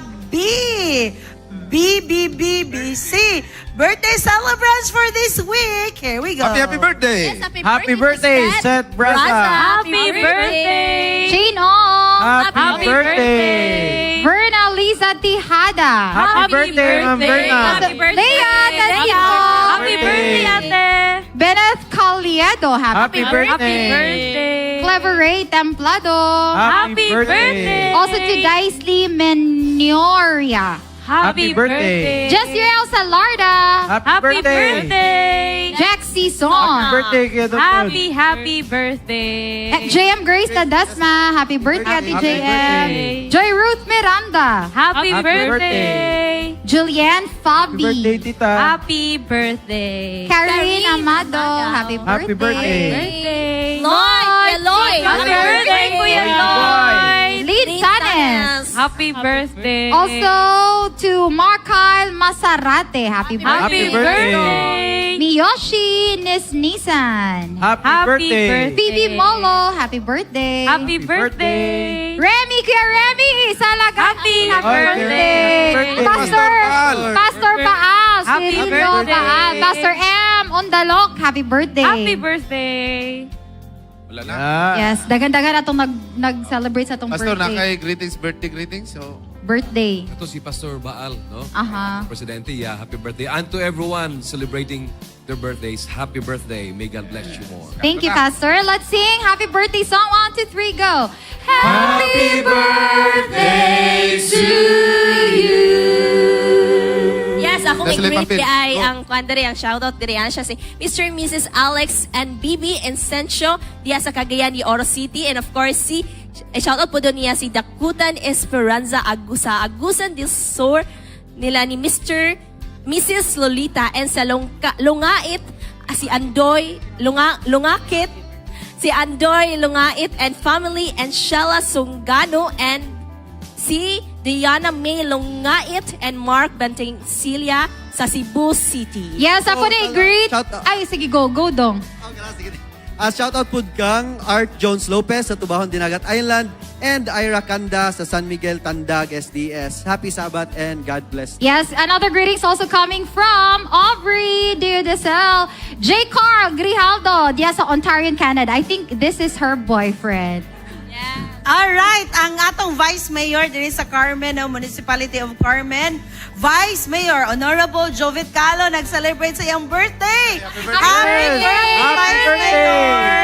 BBBBC birthday celebrants for this week. Here we go. Happy birthday. Happy birthday, Seth Braza! Happy birthday! Shane Ong! Happy birthday! Verna Lisa Tijada! Happy birthday, Ma'am Verna! Happy birthday! Leah Tanya! Happy birthday, ate! Bennett Caliedo! Happy birthday! Happy birthday! Clever Ray Templado! Happy birthday! Also to Daisley Menoria! Happy birthday! Jessiel Salarda! Happy birthday! Jack Sison! Happy birthday, kaya Dr. Happy birthday! JM Grace Tadasma! Happy birthday, Ate Happy JM! birthday. Joy Ruth Miranda! Happy Happy birthday! Julianne Happy birthday, Fabi! tita! Happy birthday! Caroline Amado! Happy Happy birthday! birthday! Lloyd! Happy birthday, Kuya Lloyd! Lead Sanes! Happy birthday! Also to Markyle Masarate. Happy Happy birthday! birthday! Miyoshi Nisnisan! Happy birthday! Phoebe Molo! Happy birthday! Happy birthday! Remy Kuya Remy! Salaga! Happy birthday! birthday, Pastor! Pastor Pastor Paas! Happy Wilfredo birthday. Paas! Pastor M! Undalok! Happy birthday! Happy birthday! Wala na. Yes, dagan-dagan atong nag-celebrate sa atong Pastor, birthday. nakay greetings. So, Birthday. Ito si Pastor Baal, no? Aha. Presidente, happy birthday. And to everyone celebrating their birthdays, happy birthday. May God bless you more. Thank you, Pastor. Let's sing happy birthday song. 1, 2, 3, go. Happy birthday to you. Yes, ako may Leslie great Pampil. ay Go. ang kwandere, ang shoutout dire yan siya si Mr. and Mrs. Alex and Bibi Encencio diya sa Cagayan de Oro City, and of course si shoutout po doon niya si Dakutan Esperanza Agusan del Sur nila ni Mr. Mrs. Lolita, and sa Lungait si Andoy Lungakit, si Andoy Lungait and family, and Shella Sungano, and si Diana May Longait, and Mark Benteng-Cilia sa Cebu City. Yes, ako na greet. shout out. Ay, sige, go dong. Shoutout po kang Art Jones Lopez sa Tubahon, Dinagat Island, and Ira Kanda sa San Miguel, Tandag, SDS. Happy Sabbath and God bless. Yes, another greetings also coming from Aubrey Diodesel, J. Carl Grijaldo, yes, sa Ontario, Canada. I think this is her boyfriend. Alright, ang atong Vice Mayor diri sa Carmen, ng Municipality of Carmen, Vice Mayor Honorable Jovit Calo, nag-celebrate sa iyang birthday. Happy birthday, Vice Mayor!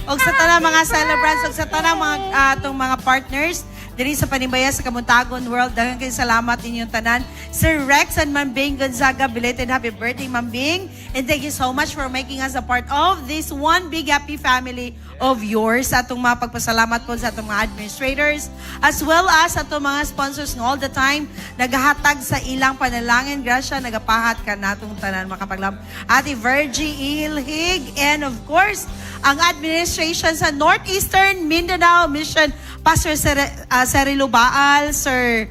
Og sa tanang mga celebrants, og sa tanang mga atong mga partners diri sa Panimbayan sa Kamuntagon World, daghang kay salamat inyong tanan. Sir Rex and Mambing Gonzaga, belated happy birthday, Mambing. And thank you so much for making us a part of this one big happy family of yours. Sa atong mga pagpasalamat po sa atong mga administrators, as well as sa atong mga sponsors ng all the time, nagahatag sa ilang panalangin. Grasya, nagapahat ka natong tanan makapaglam. Ate Virgie Ilhig, and of course, ang administration sa Northeastern Mindanao Mission, Pastor Cerilo Baal, Sir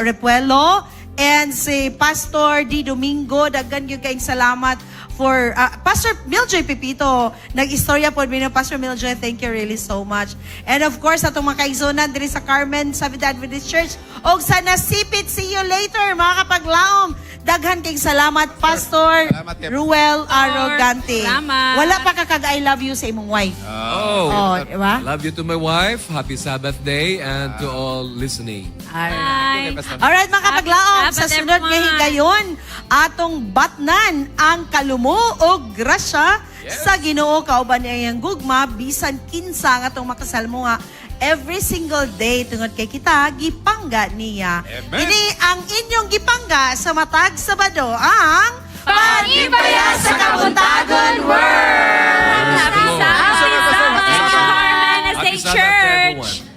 Repuelo, and si Pastor D. Domingo. Daghan yung kayong salamat for Pastor Miljoy Pipito. Nag-istorya po ng Pastor Miljoy. Thank you really so much. And of course, atong mga kaizonan diri sa Carmen Seventh Adventist Church. O sa Nasipit, see you later, mga kapaglaom. Daghan kayong salamat, Pastor Ruel Arrogante. Salamat. Wala pa kakag I love you sa imong wife. Oh, diba? Love you to my wife. Happy Sabbath day and to all listening. Alright, mga kapaglaom, sa sunod nga higayon, atong batnan ang kalumo o grasya sa Ginoo kauban niya ang gugma, bisan kinsa nga atong makasalmo nga every single day tungod kay kita gipangga niya. Ini ang inyong gipangga sa matag Sabado ang Panimbayan sa Kabuntagon World! Happy Sabbath, Carmen Estate Church!